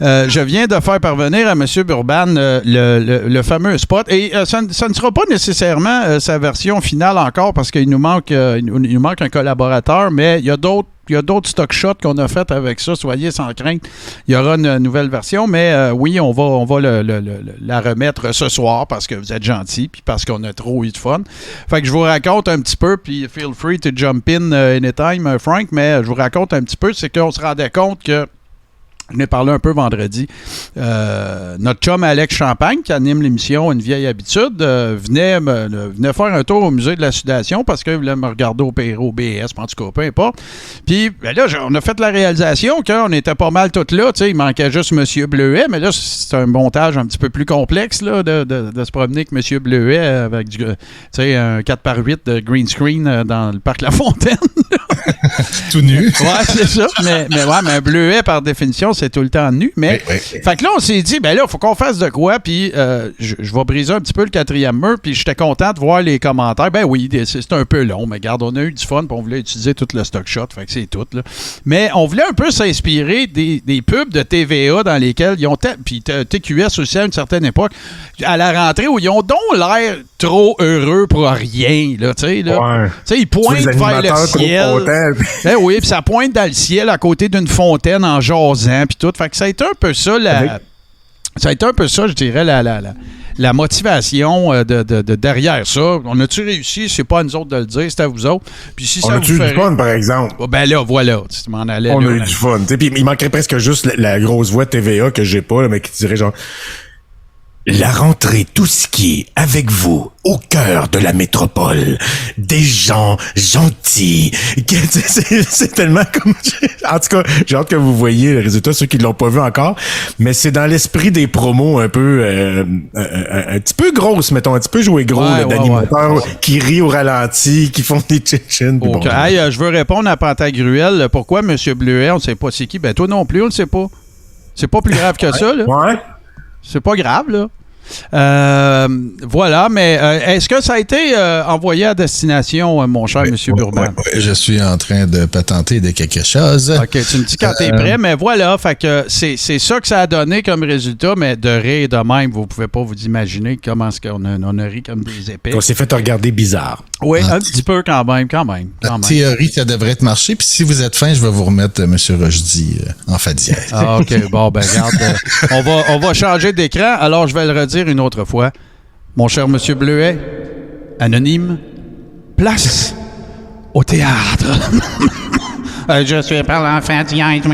Je viens de faire parvenir à M. Burban le fameux spot. Et ça ne sera pas nécessairement sa version finale encore parce qu'il nous manque un collaborateur, mais il y a d'autres stock shots qu'on a fait avec ça, soyez sans crainte. Il y aura une nouvelle version, mais oui, on va la remettre ce soir parce que vous êtes gentils puis parce qu'on a trop eu de fun. Fait que je vous raconte un petit peu, puis feel free to jump in anytime, Frank, mais je vous raconte un petit peu, c'est qu'on se rendait compte que je n'ai parlé un peu vendredi. Notre chum Alex Champagne, qui anime l'émission Une vieille habitude, venait faire un tour au musée de la sudation parce qu'il voulait me regarder au BS, en tout cas, peu importe. Puis ben là, on a fait la réalisation qu'on était pas mal tous là. Il manquait juste M. Bleuet, mais là, c'est un montage un petit peu plus complexe là, de se promener avec M. Bleuet avec un 4x8 de green screen dans le parc La Fontaine. Tout nu. Ouais, c'est ça. Mais un Bleuet, par définition, c'est tout le temps nu. Mais, fait que là, on s'est dit, ben là, il faut qu'on fasse de quoi. Puis, je vais briser un petit peu le quatrième mur. Puis, j'étais content de voir les commentaires. Ben oui, c'est un peu long. Mais regarde, on a eu du fun. Puis, on voulait utiliser tout le stock shot. Fait que c'est tout, là. Mais on voulait un peu s'inspirer des pubs de TVA dans lesquels ils ont... Puis, TQS aussi, à une certaine époque, à la rentrée, où ils ont donc l'air trop heureux pour rien, là, tu sais, là. Ouais. Tu sais, ils pointent vers le ciel. Ben oui, puis ça pointe dans le ciel à côté d'une fontaine en jasant, puis tout. Fait que ça a été un peu ça, ça a été un peu ça, je dirais, la motivation de derrière ça. On a-tu réussi? C'est pas à nous autres de le dire, c'est à vous autres. Puis si on a-tu eu du fun, par exemple? Ben là, voilà, tu m'en allais. On a eu du fun. Puis il manquerait presque juste la grosse voix TVA que j'ai pas, là, mais qui dirait genre... La rentrée tout skier avec vous au cœur de la métropole. Des gens gentils. C'est tellement comme... En tout cas, j'ai hâte que vous voyez le résultat, ceux qui ne l'ont pas vu encore. Mais c'est dans l'esprit des promos un peu... un petit peu grosses, mettons. Un petit peu joué gros, d'animateurs qui rient au ralenti, qui font des chin-chin. Okay. Bon, je veux répondre à Pantagruel. Pourquoi M. Bleuet, on ne sait pas c'est qui? Ben toi non plus, on ne sait pas. C'est pas plus grave que ça, là. Ouais. C'est pas grave, là. Voilà, mais est-ce que ça a été envoyé à destination, mon cher M. Burban? Oui, je suis en train de patenter de quelque chose. OK, tu me dis quand t'es prêt, mais voilà, fait que c'est ça que ça a donné comme résultat, mais de rire de même, vous pouvez pas vous imaginer comment est-ce qu'on a ri comme des épées. On s'est fait regarder bizarre. Oui, un petit peu quand même. En théorie, ça devrait être marché, puis si vous êtes fin, je vais vous remettre M. Rochdy en fadière. Ah, OK, bon, ben regarde, on va changer d'écran, alors je vais le redire une autre fois. Mon cher Monsieur Bleuet, anonyme, place au théâtre. Je suis par l'enfant théâtre.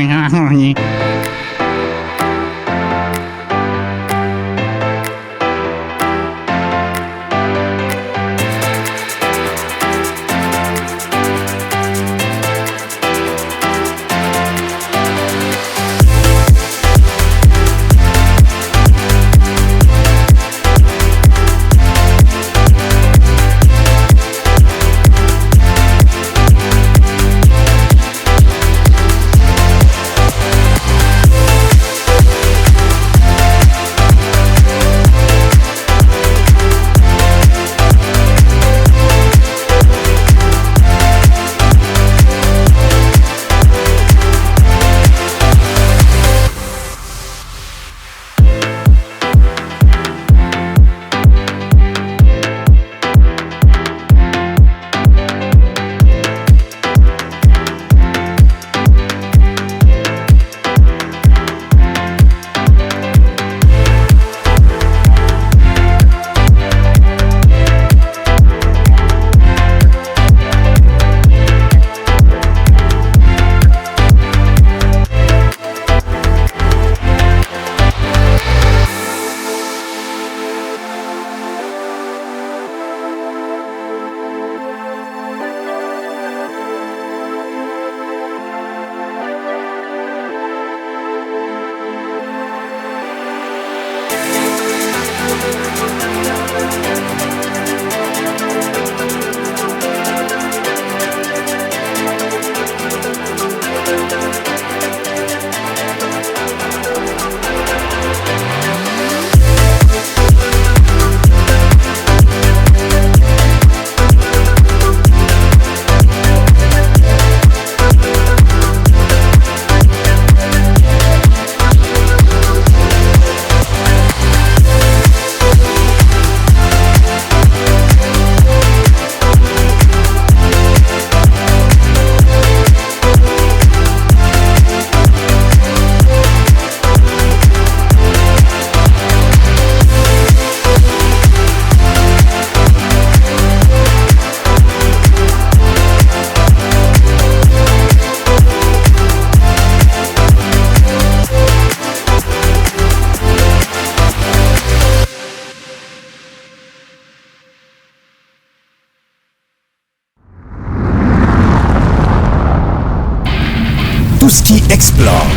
ce qui explore,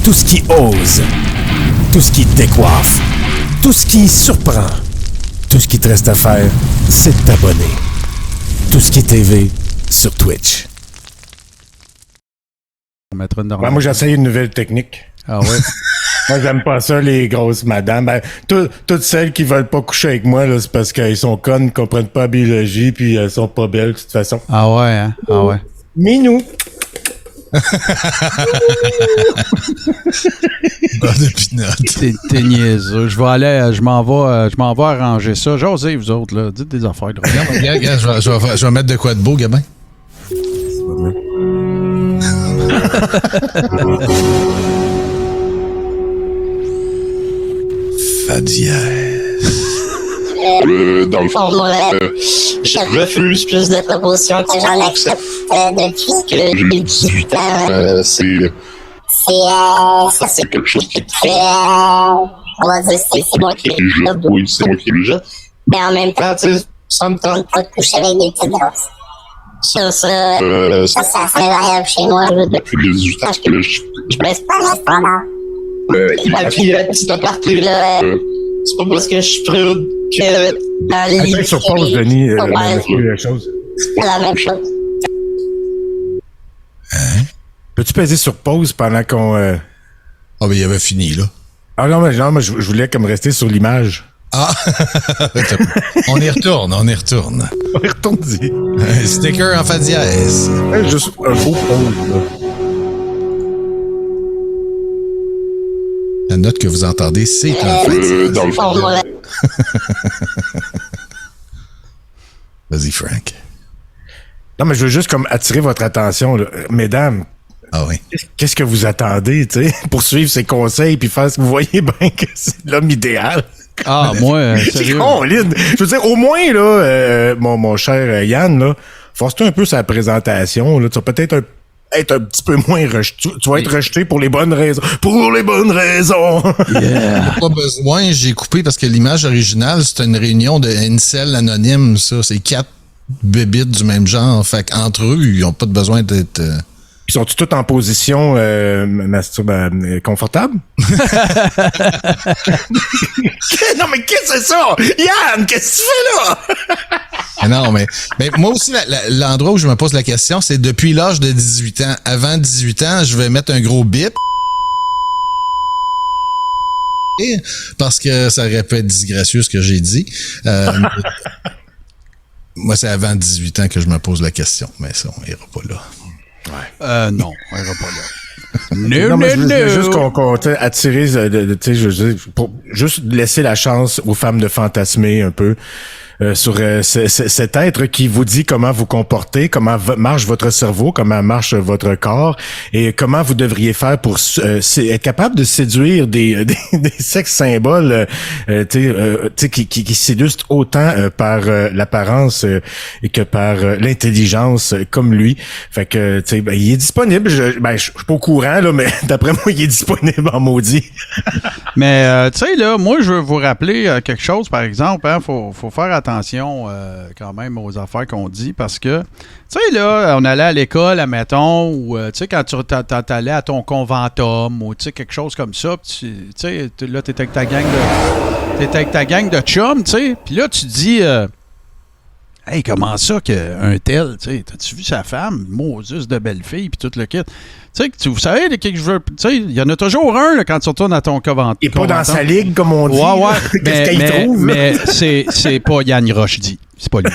tout ce qui ose, tout ce qui décoiffe, tout ce qui surprend. Tout ce qui te reste à faire, c'est de t'abonner. Tout ce qui est TV sur Twitch. Moi, j'essaye une nouvelle technique. Ah ouais? Moi, j'aime pas ça, les grosses madames. Ben, toutes celles qui veulent pas coucher avec moi, là, c'est parce qu'elles sont connes, comprennent pas la biologie, puis elles sont pas belles, de toute façon. Ah ouais, hein? Ah ouais. Minou! T'es niaiseux. Je m'en vais arranger ça. J'osais, vous autres, là. Dites des affaires. Regarde, je vais mettre de quoi de beau, Gabin. Dans le fond, moi, je refuse plus de propositions que j'en accepte depuis que j'ai 18 ans. C'est quelque chose qui est très... on va dire, c'est moi qui est jeune. Oui, c'est moi qui est jeune. Mais en même temps, tu sais, ça me tente pas de coucher avec des petites grosses. Ça serait variable chez moi. Depuis les 18 ans, je baisse pas la standard. Puis, petit aparté, là, c'est pas parce que je suis prude que dans les... Attends, sur pause, Denis, la chose. C'est la même chose. Hein? Peux-tu peser sur pause pendant qu'on... Ah, ben, il avait fini, là. Ah non, mais je voulais comme rester sur l'image. Ah! On y retourne. On y retourne-y. Un sticker en fa dièse. Juste un beau pause, là. La note que vous entendez, c'est en fa dièse. Dans le fond, moi, Vas-y, Frank. Non, mais je veux juste comme attirer votre attention, là. Mesdames. Ah oui. Qu'est-ce que vous attendez, tu sais, pour suivre ses conseils puis faire ce que vous voyez bien que c'est l'homme idéal? Ah, moi, sérieux. Je veux dire, au moins, là, mon cher Yann, là, force-toi un peu sa présentation, là. Tu vas peut-être être un petit peu moins rejeté. Tu vas être rejeté pour les bonnes raisons. Pour les bonnes raisons! Yeah. Pas besoin, j'ai coupé parce que l'image originale, c'est une réunion de incel anonyme, ça. C'est 4 bébites du même genre. Fait qu'entre eux, ils n'ont pas besoin d'être... Ils sont-ils tous en position confortable? Non, mais qu'est-ce que c'est ça? Yann, qu'est-ce que tu fais là? Non, mais moi aussi, l'endroit où je me pose la question, c'est depuis l'âge de 18 ans. Avant 18 ans, je vais mettre un gros bip. Parce que ça aurait pu être disgracieux ce que j'ai dit. Moi, c'est avant 18 ans que je me pose la question, mais ça, on ira pas là. Ouais. Non, on ira pas là. Non, mais je veux juste qu'on attirer, pour juste laisser la chance aux femmes de fantasmer un peu sur cet être qui vous dit comment vous comportez, comment marche votre cerveau, comment marche votre corps et comment vous devriez faire pour être capable de séduire des sexes symboles qui séduisent autant par l'apparence et que par l'intelligence comme lui. Fait que il est disponible. Je suis pas au courant là, mais d'après moi il est disponible en maudit. Mais tu sais là, moi je veux vous rappeler quelque chose par exemple, hein, faut faire attention quand même aux affaires qu'on dit parce que, tu sais, là, on allait à l'école, admettons, ou, tu sais, quand tu allais à ton conventum, ou, tu sais, quelque chose comme ça, tu sais, là, t'étais avec ta gang de chums, tu sais, puis là, tu dis, hey, comment ça qu'un tel, tu sais, t'as-tu vu sa femme, Moses de belle fille, puis tout le kit. Tu sais, vous savez, de qui que je veux. Tu sais, il y en a toujours un là, quand tu retournes à ton conventum. Il est pas dans sa ligue, comme on dit. Ouais. Qu'est-ce qu'il trouve? Mais c'est pas Yann Rochdy. C'est pas lui.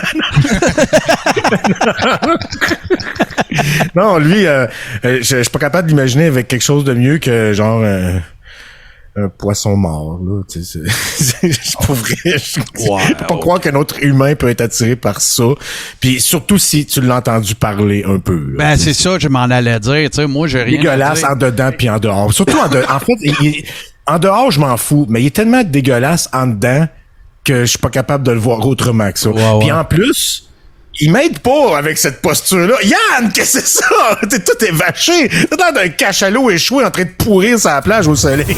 Non, lui, je suis pas capable d'imaginer avec quelque chose de mieux que genre un poisson mort, là. Tu sais, c'est pas vrai. Je peux pas croire qu'un autre humain peut être attiré par ça. Puis surtout si tu l'as entendu parler un peu. Ben, c'est ça, je m'en allais dire. Tu sais, moi, j'ai rien. Dégueulasse en dedans puis en dehors. Surtout en fait, en dehors, je m'en fous. Mais il est tellement dégueulasse en dedans que je suis pas capable de le voir autrement que ça. Puis en plus, il m'aide pas avec cette posture-là. Yann, qu'est-ce que c'est ça? Tout est vaché. T'es dans un cachalot échoué en train de pourrir sur la plage au soleil.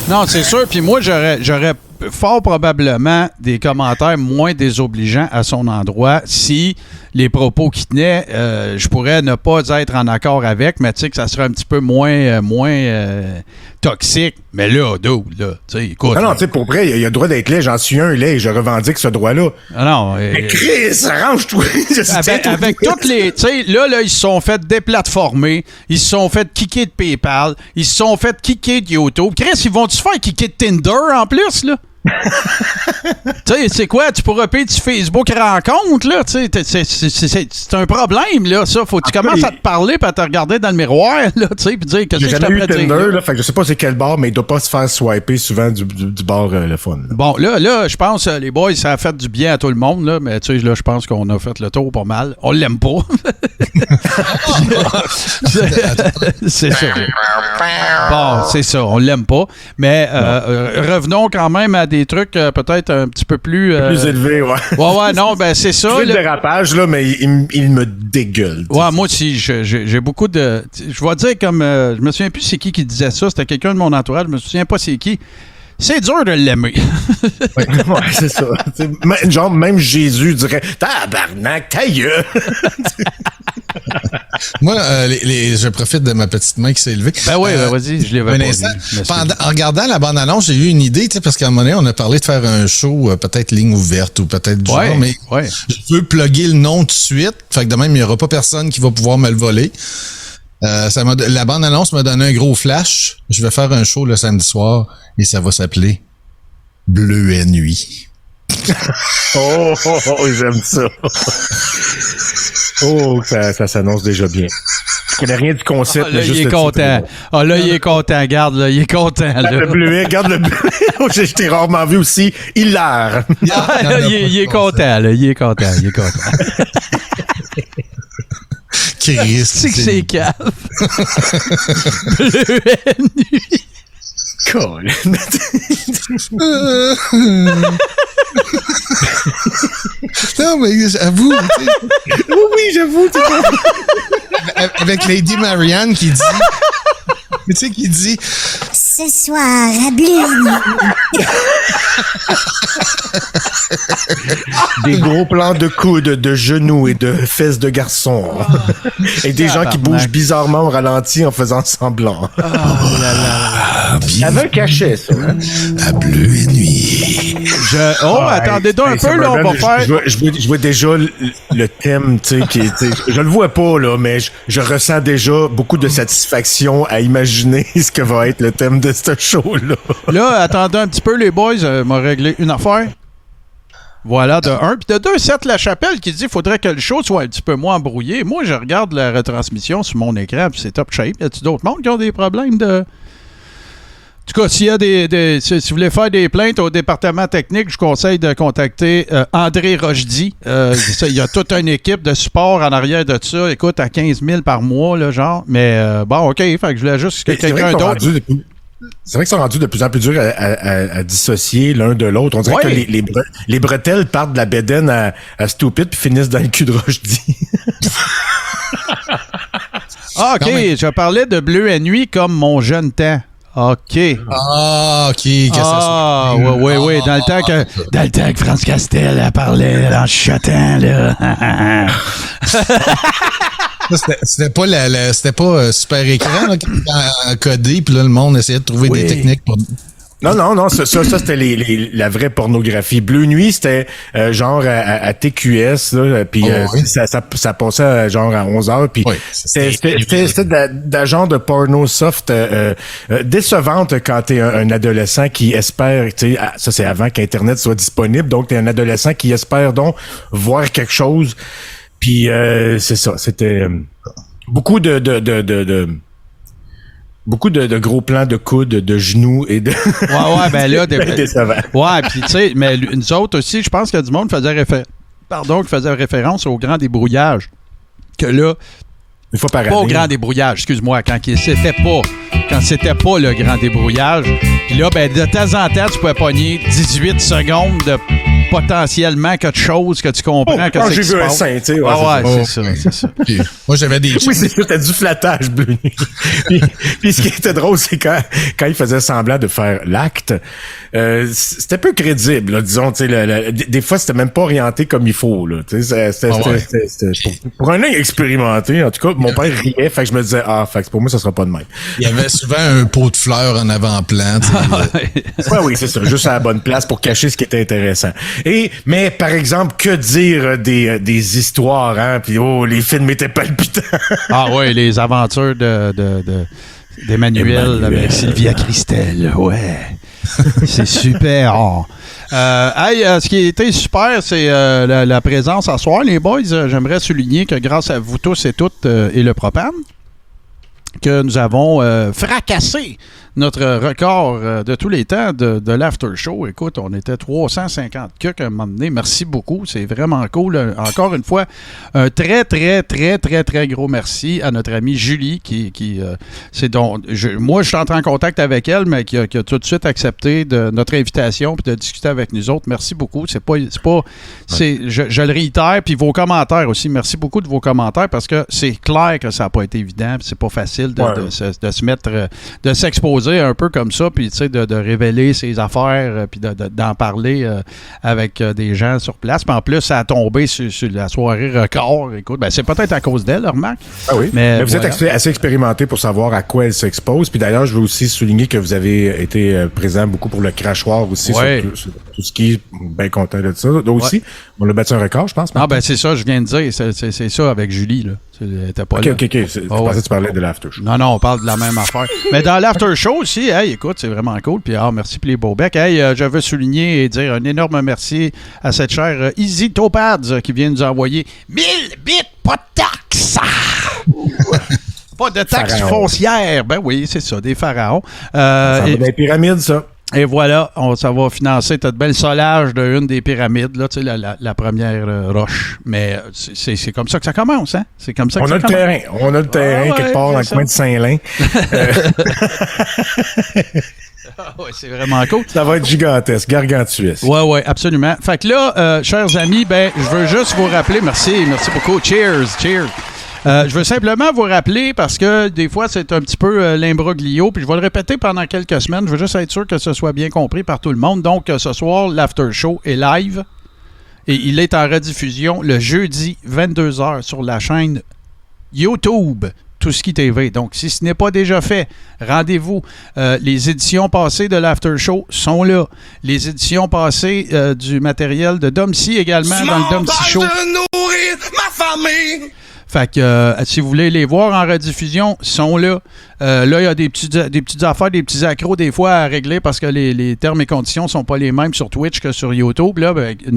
Non, c'est sûr. Puis moi, j'aurais fort probablement des commentaires moins désobligeants à son endroit si les propos qu'il tenait, je pourrais ne pas être en accord avec, mais tu sais que ça serait un petit peu moins toxique. Mais là, dude, là, tu sais, écoute. Non, tu sais, pour vrai, il y a le droit d'être laid. J'en suis un laid et je revendique ce droit-là. Ah non. Mais Chris, arrange-toi. Avec toutes les... Tu sais, là, ils se sont fait déplatformer. Ils se sont fait kicker de PayPal. Ils se sont fait kicker de YouTube. Chris, ils vont-tu se faire kicker de Tinder en plus, là? Tu sais, c'est quoi? Tu pourras payer du Facebook rencontre, là. Tu sais, c'est un problème, là, ça. Faut que tu commences à te parler et à te regarder dans le miroir, là, tu sais, puis dire que j'ai jamais eu Tinder, là, fait que je sais pas c'est quel bar, mais il doit pas se faire swiper souvent du bar le fun. Là. Bon, là, je pense, les boys, ça a fait du bien à tout le monde, là, mais tu sais, là, je pense qu'on a fait le tour pas mal. On l'aime pas. C'est ça. Bon, c'est ça, on l'aime pas. Mais revenons quand même à des trucs peut-être un petit peu plus... plus élevés, ouais. Ouais, non, ben c'est ça. C'est le dérapage, là, mais il me dégueule. Ouais, moi aussi, j'ai beaucoup de... Je vais dire comme... je me souviens plus c'est qui disait ça. C'était quelqu'un de mon entourage. Je me souviens pas c'est qui. C'est dur de l'aimer. Ouais, c'est ça. Genre, même Jésus dirait « Tabarnak, ta gueule! » Moi, je profite de ma petite main qui s'est levée. Ben oui, vas-y, je l'ai pas vu. En regardant la bande-annonce, j'ai eu une idée, parce qu'à un moment donné, on a parlé de faire un show, peut-être ligne ouverte ou peut-être du genre, mais je veux plugger le nom tout de suite. Fait que de même, il n'y aura pas personne qui va pouvoir me le voler. La bande-annonce m'a donné un gros flash. Je vais faire un show le samedi soir et ça va s'appeler Bleuet Nuit. Oh, j'aime ça. Oh, ça s'annonce déjà bien. Je connais rien du concept. Là, il est content. Ah, là, il est content. Regarde, là, il est content. Là. Le bleuet, regarde le bleuet. Je t'ai rarement vu aussi. Hilar. Il est content, là. Il est content. Christ. C'est que c'est cave. Bleuet Nuit. Cool. Non, mais j'avoue. Oui, j'avoue. Avec Lady Marianne qui dit... Tu sais, qui dit... Ce soir, à Bleuet. Des gros plans de coudes, de genoux et de fesses de garçons. Et des gens qui bougent bizarrement au ralenti en faisant semblant. Il avait un cachet, ça. À Bleuet Nuit. Attendez donc un peu, là, on va faire... Je vois déjà le thème, tu sais, je le vois pas, là, mais je ressens déjà beaucoup de satisfaction à imaginer ce que va être le thème de ce show-là. Là, attendez un petit peu, les boys, m'a réglé une affaire. Voilà, de un. Puis de deux, Seth Lachapelle qui dit qu'il faudrait que le show soit un petit peu moins embrouillé. Moi, je regarde la retransmission sur mon écran, puis c'est top shape. Y a-t-il d'autres mondes qui ont des problèmes de... En tout cas, s'il y a si vous voulez faire des plaintes au département technique, je conseille de contacter André Rochdy. Il y a toute une équipe de support en arrière de ça. Écoute, à 15 000 par mois, là, genre. Mais bon, OK, fait que je voulais juste que quelqu'un d'autre... C'est vrai qu'ils sont rendus de plus en plus durs à dissocier l'un de l'autre. On dirait que les bretelles partent de la bédaine à Stupid puis finissent dans le cul de Rochdy. Ah, OK, je parlais de Bleuet Nuit comme mon jeune temps. OK. Ah, OK. Oui. Dans le temps que France Castel elle parlait en chuchotant, là. C'était pas super écran là, qui était encodé, puis là, le monde essayait de trouver des techniques pour... Non, ça c'était la vraie pornographie. Bleu Nuit, c'était genre à TQS, là, puis ça passait genre à 11h, puis c'était de genre de porno soft décevante quand t'es un adolescent qui espère, tu sais, ça c'est avant qu'Internet soit disponible, donc t'es un adolescent qui espère donc voir quelque chose, puis c'est ça, c'était beaucoup de gros plans de coudes, de genoux et de... Ouais, ben là... décevant. Ouais, puis tu sais, mais nous autres aussi, je pense qu'il y a du monde qui faisait référence au grand débrouillage. Que là... Une fois par année. Pas au grand débrouillage, excuse-moi, quand c'était pas le grand débrouillage. Puis là, ben de temps en temps, tu pouvais pogner 18 secondes de potentiellement quelque chose que tu comprends que c'est j'ai vu un sein, tu sais. C'est ça. Moi, j'avais des... Oui, c'est ça, t'as du flattage, Bleu. puis ce qui était drôle, c'est quand il faisait semblant de faire l'acte, c'était peu crédible, là, disons, tu sais, des fois, c'était même pas orienté comme il faut, là, tu sais, c'était pour un œil expérimenté, en tout cas, mon père riait, fait que je me disais, fait que pour moi, ça sera pas de même. Il y avait souvent un pot de fleurs en avant-plan, oui, c'est ça, juste à la bonne place pour cacher ce qui était intéressant. Mais, par exemple, que dire des histoires, hein, puis les films étaient palpitants. Oui, les aventures d'Emmanuel avec Sylvia Christel, ouais. C'est super. Ce qui a été super, c'est la présence à soir, les boys. J'aimerais souligner que grâce à vous tous et toutes et le propane, que nous avons fracassé notre record de tous les temps de l'after show. Écoute, on était 350 à un moment donné. Merci beaucoup. C'est vraiment cool. Encore une fois, un très, très, très, très, très gros merci à notre amie Julie moi, je suis entré en contact avec elle, mais qui a tout de suite accepté de notre invitation puis de discuter avec nous autres. Merci beaucoup. Je le réitère. Puis vos commentaires aussi. Merci beaucoup de vos commentaires parce que c'est clair que ça n'a pas été évident. C'est pas facile de se mettre, de s'exposer un peu comme ça, puis tu sais, de révéler ses affaires, puis d'en parler avec des gens sur place. Puis en plus, ça a tombé sur la soirée record. Écoute, c'est peut-être à cause d'elle, remarque. Ah oui. Mais vous êtes assez expérimenté pour savoir à quoi elle s'expose. Puis d'ailleurs, je veux aussi souligner que vous avez été présent beaucoup pour le crachoir aussi, sur tout ce qui est bien content de ça. Donc aussi, on a battu un record, je pense. C'est ça, je viens de dire. C'est ça avec Julie, là. OK. Je pensais que tu parlais de l'after show. Non, on parle de la même affaire. Mais dans l'after show aussi, écoute, c'est vraiment cool. Puis merci pour les beaux becs. Je veux souligner et dire un énorme merci à cette chère Easy Topads qui vient nous envoyer 1000 bits, pas de taxes! Pas de taxes foncières. Ben oui, c'est ça, des pharaons. Ça va des pyramides, ça. Et voilà, ça va financer cette belle solage d'une des pyramides, là, tu sais, la première roche. Mais c'est comme ça que ça commence, hein? C'est comme ça que ça commence. On a le terrain quelque part dans le coin de Saint-Lin. C'est vraiment cool. Ça va être gigantesque, gargantuesque. Oui, absolument. Fait que là, chers amis, je veux juste vous rappeler, merci beaucoup. Cheers. Je veux simplement vous rappeler, parce que des fois, c'est un petit peu l'imbroglio, puis je vais le répéter pendant quelques semaines. Je veux juste être sûr que ce soit bien compris par tout le monde. Donc, ce soir, l'After Show est live et il est en rediffusion le jeudi 22h sur la chaîne YouTube Touski TV. Donc, si ce n'est pas déjà fait, rendez-vous. Les éditions passées de l'After Show sont là. Les éditions passées du matériel de Domcy également dans le Domcy Show. Nourrir ma famille. Fait que si vous voulez les voir en rediffusion, ils sont là. Là, il y a des petites affaires, des petits accros des fois à régler parce que les termes et conditions sont pas les mêmes sur Twitch que sur YouTube. Là,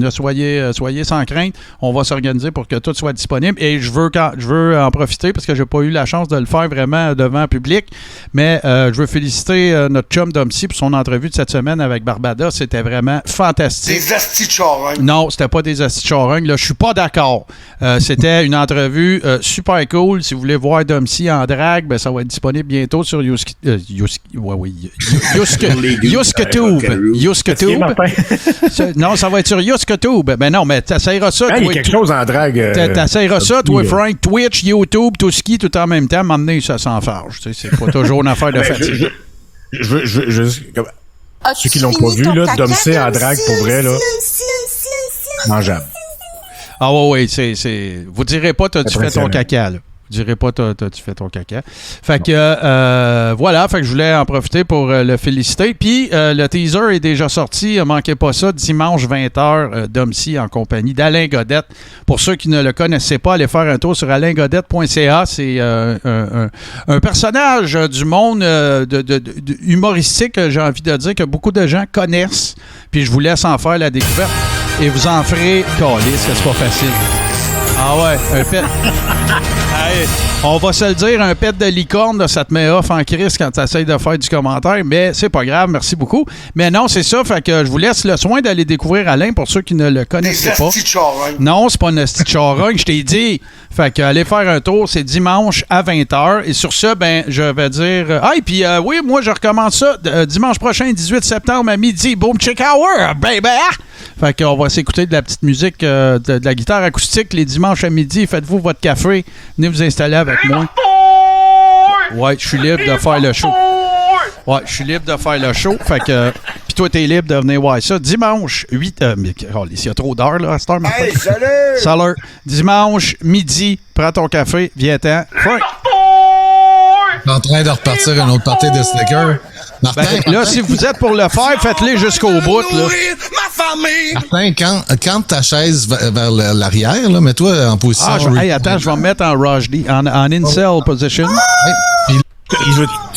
soyez sans crainte. On va s'organiser pour que tout soit disponible. Et je veux en profiter parce que j'ai pas eu la chance de le faire vraiment devant le public. Mais je veux féliciter notre chum Domcy pour son entrevue de cette semaine avec Barbada. C'était vraiment fantastique. Des astis de charognes. Non, c'était pas des astis de charognes. Là, je suis pas d'accord. C'était une entrevue super cool. Si vous voulez voir Domcy en drague, ça va être disponible bientôt sur YuskaTube. Non, ça va être sur YuskaTube. Ben non, mais t'essayeras ça. Il y a quelque chose en drague. T'essayeras ça, toi, Frank, Twitch, YouTube, Touski, tout en même temps. M'emmener ça sans farge. C'est pas toujours une affaire de fatigue. Ceux qui l'ont pas vu, là, Domcy en drague, pour vrai, là, mangeable. Ah oui, vous direz pas t'as-tu fait ton caca, là. Vous direz pas t'as-tu fait ton caca. Fait que voilà, fait que je voulais en profiter pour le féliciter. Puis le teaser est déjà sorti, manquez pas ça, dimanche 20h, Domcy en compagnie d'Alain Godette. Pour ceux qui ne le connaissaient pas, allez faire un tour sur alaingodette.ca. C'est un personnage du monde humoristique, j'ai envie de dire, que beaucoup de gens connaissent. Puis je vous laisse en faire la découverte. Et vous en ferez calice, que c'est pas facile. Ah ouais, un pet. Hey, on va se le dire, un pet de licorne, là, ça te met off en crise quand tu essayes de faire du commentaire, mais c'est pas grave, merci beaucoup. Mais non, c'est ça, fait que je vous laisse le soin d'aller découvrir Alain pour ceux qui ne le connaissaient pas. Non, c'est pas une asti de charogne, je t'ai dit. Fait que allez faire un tour, c'est dimanche à 20h. Et sur ce, ben, je vais dire... Ah, et puis oui, moi, je recommence ça dimanche prochain, 18 septembre à midi. Boom, check hour, baby! Fait qu'on va s'écouter de la petite musique, de la guitare acoustique les dimanches à midi. Faites-vous votre café. Venez vous installer avec moi. Ouais, je suis libre de faire le show. Ouais, je suis libre de faire le show. Fait que... Puis toi, t'es libre de venir voir ça. Dimanche, 8... mais il y a trop d'heures, là, à cette heure. Hey, salut! Salut! Dimanche, midi, prends ton café, viens-t'en. Frank! Je suis en train de repartir un autre party de stickers. Martin, ben, là, si vous êtes pour le faire, faites-le jusqu'au bout. Là. Martin, quand ta chaise vers l'arrière, là, mets-toi en position. Hey, attends, je vais me mettre en Rush D, en incel position. Tu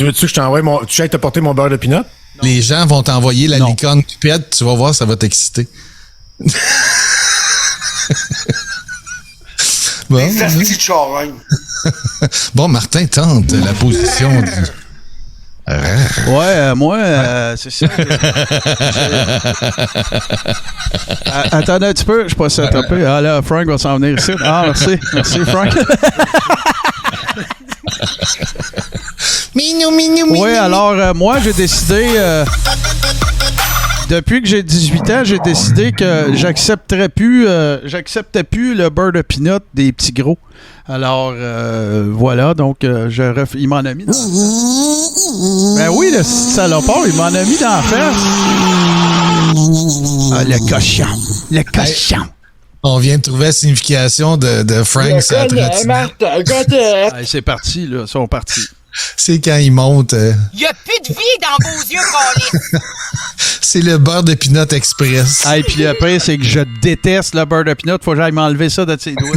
veux-tu que je t'envoie tu ailles te porter mon beurre de peanut? Les gens vont t'envoyer la licorne qui pète, tu vas voir, ça va t'exciter. Bon, bon, Martin tente la position du... Ouais, moi, c'est ça. Attendez un petit peu, je suis pas setupé. Ah là, Frank va s'en venir ici. Ah, merci. Merci, Frank. Oui, alors, moi, j'ai décidé... depuis que j'ai 18 ans, j'ai décidé que j'acceptais plus le beurre de peanut des petits gros. Alors, voilà, donc, il m'en a mis dans la face. Ben oui, le salopard, il m'en a mis dans la face. Ah, le cochon. Le cochon. On vient de trouver la signification de Frank. C'est parti, là. Ils sont partis. C'est quand il monte. Il y a plus de vie dans vos yeux, Colin. C'est le beurre de peanut express. Et puis après, c'est que je déteste le beurre de peanut. Faut que j'aille m'enlever ça de ses doigts.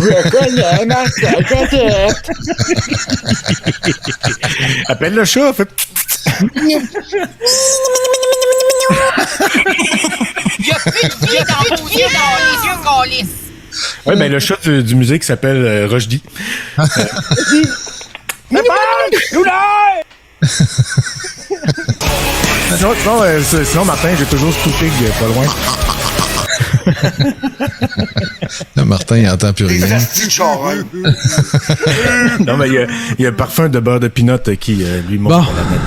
Appelle le chat. Fait... Il y a plus de vie dans vos yeux, dans les yeux, Colin. Oui, ben le chat du musée qui s'appelle Rushdie. Sinon, Martin, j'ai toujours ce Pig pas loin. Là, Martin, il entend plus rien. Non, mais il y a un parfum de beurre de peanut qui lui montre pour la main.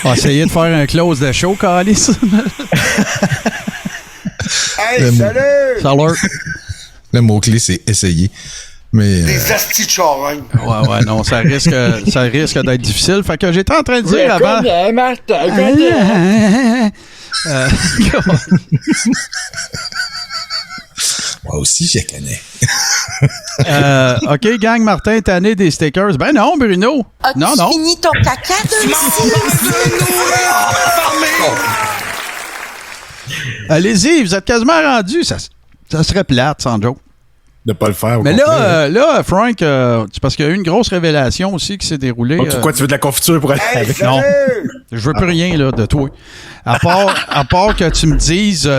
On va essayer de faire un close de show, Calis. Hey, salut! Salut! Le mot-clé, c'est essayer. Mais, des astis de charognes. Ouais, non, ça risque d'être difficile. Fait que j'étais en train de dire avant... Moi aussi, je connais. OK, gang, Martin, tanné des stickers. Ben non, Bruno. As-tu fini ton caca? Allez-y, vous êtes quasiment rendus. Ça serait plate, sans joke. De pas le faire. Mais là, Frank, c'est parce qu'il y a eu une grosse révélation aussi qui s'est déroulée. Pourquoi tu veux de la confiture pour aller avec? Non, je veux plus rien là, de toi. À part que tu me dises...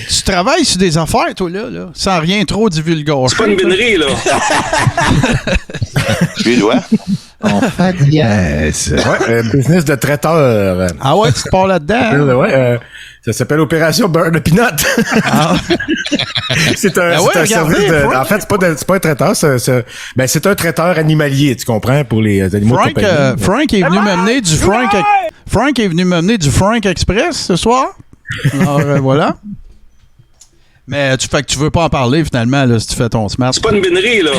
tu travailles sur des affaires, toi, là, sans rien trop divulgacher. C'est pas une bénerie, là. Je lui dois. On fait yes. Ouais, business de traiteur. Ah ouais, tu te pars là-dedans? Ouais, ça s'appelle Opération Beurre de Peanut. Ah. c'est un service de... En fait, c'est pas un traiteur, c'est un traiteur animalier, tu comprends, pour les animaux de compagnie. Frank est venu m'amener du Frank est venu m'amener du Frank Express ce soir. Alors, voilà. Mais tu fais que tu veux pas en parler finalement là, si tu fais ton smart. C'est pas une bénerie, là.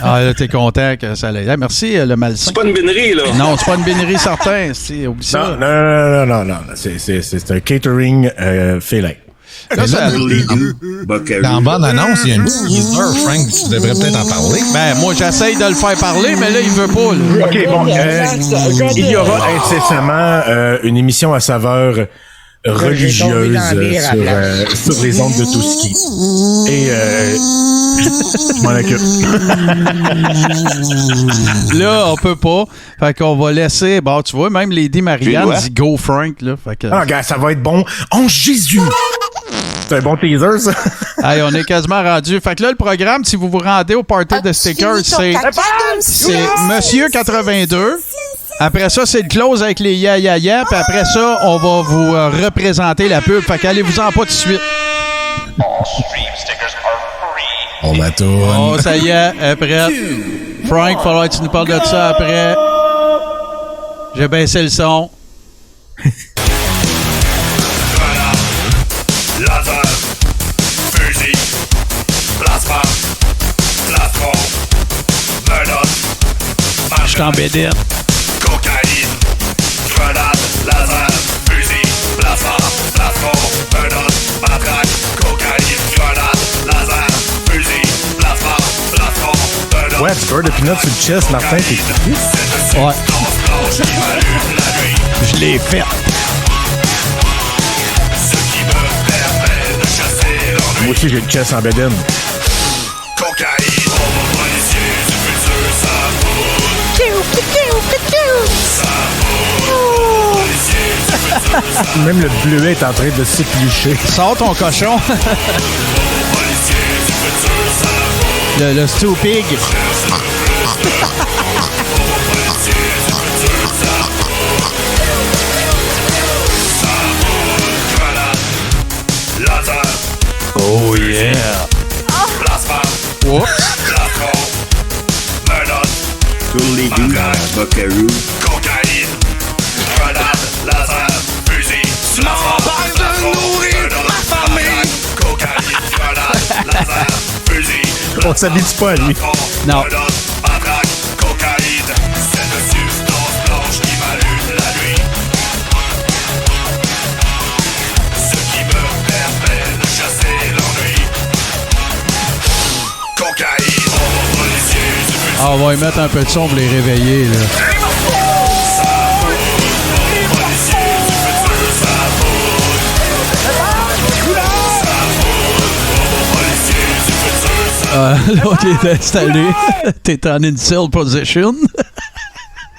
Ah là, t'es content que ça l'ait. Merci, le malsain. C'est pas une bénerie, là. Non, c'est pas une bénerie certain. Oublie ça. Non. C'est un catering félin. Dans bande annonce, il y a une teaser, Frank, tu devrais peut-être en parler. Ben, moi, j'essaye de le faire parler, mais là, il veut pas. Là. OK, bon. Il y aura incessamment une émission à saveur religieuse sur les ondes de Touski. Et je m'en occupe. Là, on peut pas. Fait qu'on va laisser... Bon, tu vois, même Lady Marianne dit « Go Frank », là. Fait que... Ah, gars, ça va être bon. Oh, Jésus! C'est un bon teaser, ça. Hey, on est quasiment rendu. Fait que là, le programme, si vous vous rendez au party de stickers, c'est Monsieur 82. Après ça, c'est le close avec les ya-ya-ya. Puis après ça, on va vous représenter la pub. Fait qu'allez-vous-en pas tout de suite. On la tourne. Oh, ça y est, après. Frank, faudra que tu nous parles de ça après. J'ai baissé le son. Laser, fusil, plasma, plastron, menottes, Je suis en bédette. cocaïne, grenade, laser, fusil, plasma, plastron, menottes, matraque, cocaïne, grenade, laser, fusil, plasma, plastron, menottes. Ouais, tu veux de peanuts sur le chest, Martin, t'es fou. Ouais. Je l'ai fait. Moi aussi, j'ai le chest en bédaine. Cocaïne, on va policier du futur, ça fout. Ça fout. Policier du futur, ça fout. Même le bleuet est en train de s'éplucher. Sors ton cochon. Policier du futur, ça fout. Le stew pig. Oh yeah! Plasma, plastron, menottes, Tourne-les-doux dans Buckaroo. cocaïne, grenade, laser, fusil, plastron, nourrir ma famille. Cocaïne, grenade, laser, fusil, On s'habitue pas à lui. Non. matraque, cocaïne, cette substance blanche qui m'allume la nuit. Ce qui me permet de chasser l'ennui. Cocaïne, on va policier du futur. Ah, on va y mettre un peu de son pour les réveiller, là. L'autre est installé. T'es en incel position.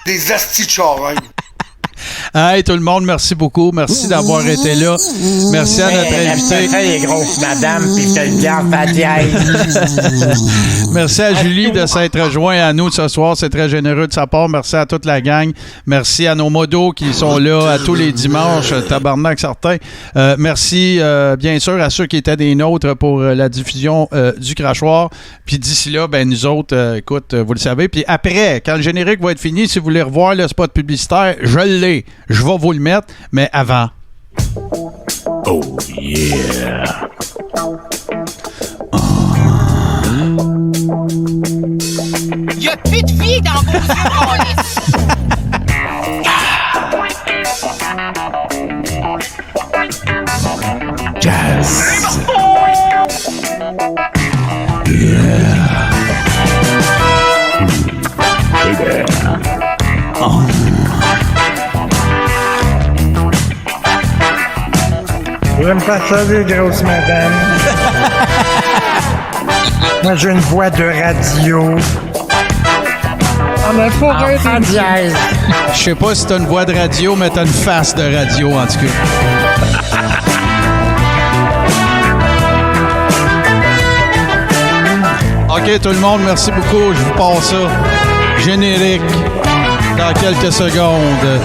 Des astis de charognes. Hey, tout le monde, merci beaucoup. Merci d'avoir été là. Merci à notre invité. les grosses madames, pis t'as le garde Merci à Julie de s'être joint à nous ce soir. C'est très généreux de sa part. Merci à toute la gang. Merci à nos modos qui sont là à tous les dimanches. Tabarnak certains. Merci, bien sûr, à ceux qui étaient des nôtres pour la diffusion du crachoir. Puis d'ici là, ben nous autres, écoute, vous le savez. Puis après, quand le générique va être fini, si vous voulez revoir le spot publicitaire, je l'ai. Je vais vous le mettre, mais avant. Oh yeah! Y'a plus de vie dans vos yeux, câlisse. Jazz! Yeah! Hey there! Oh! J'aime pas ça, les grosses madames. Moi, j'ai une voix de radio. On a pas en dièse. Je sais pas si t'as une voix de radio, mais t'as une face de radio, en tout cas. OK, tout le monde, merci beaucoup. Je vous passe ça. Générique dans quelques secondes.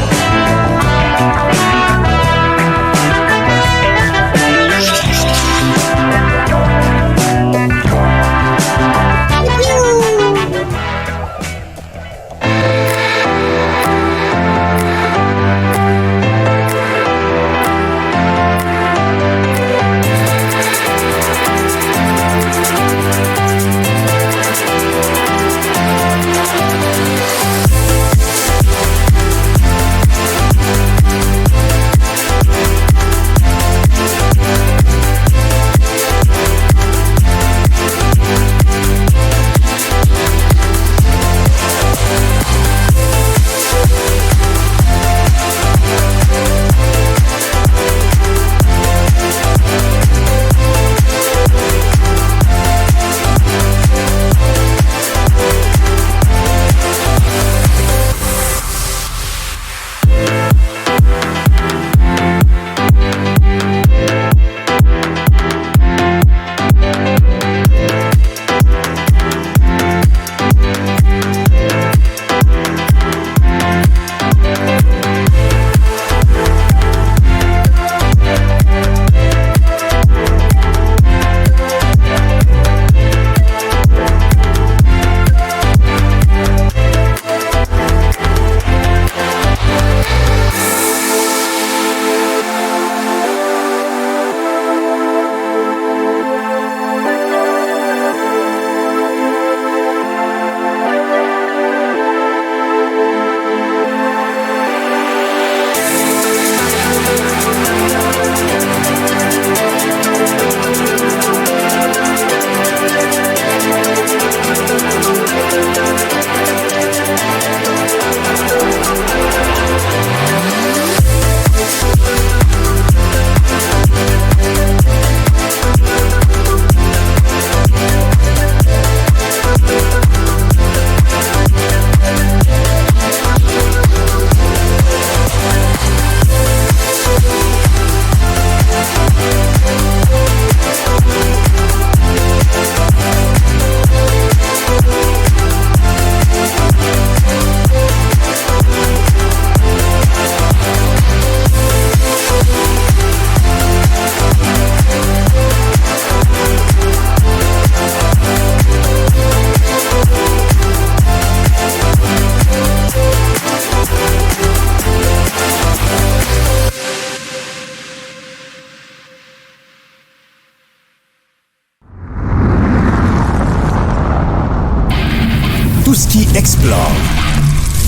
explore,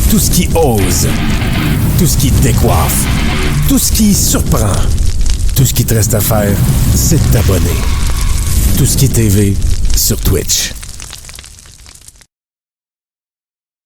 tout ce qui ose, tout ce qui décoiffe, tout ce qui surprend. Tout ce qui te reste à faire, c'est de t'abonner. Tout ce qui est TV sur Twitch.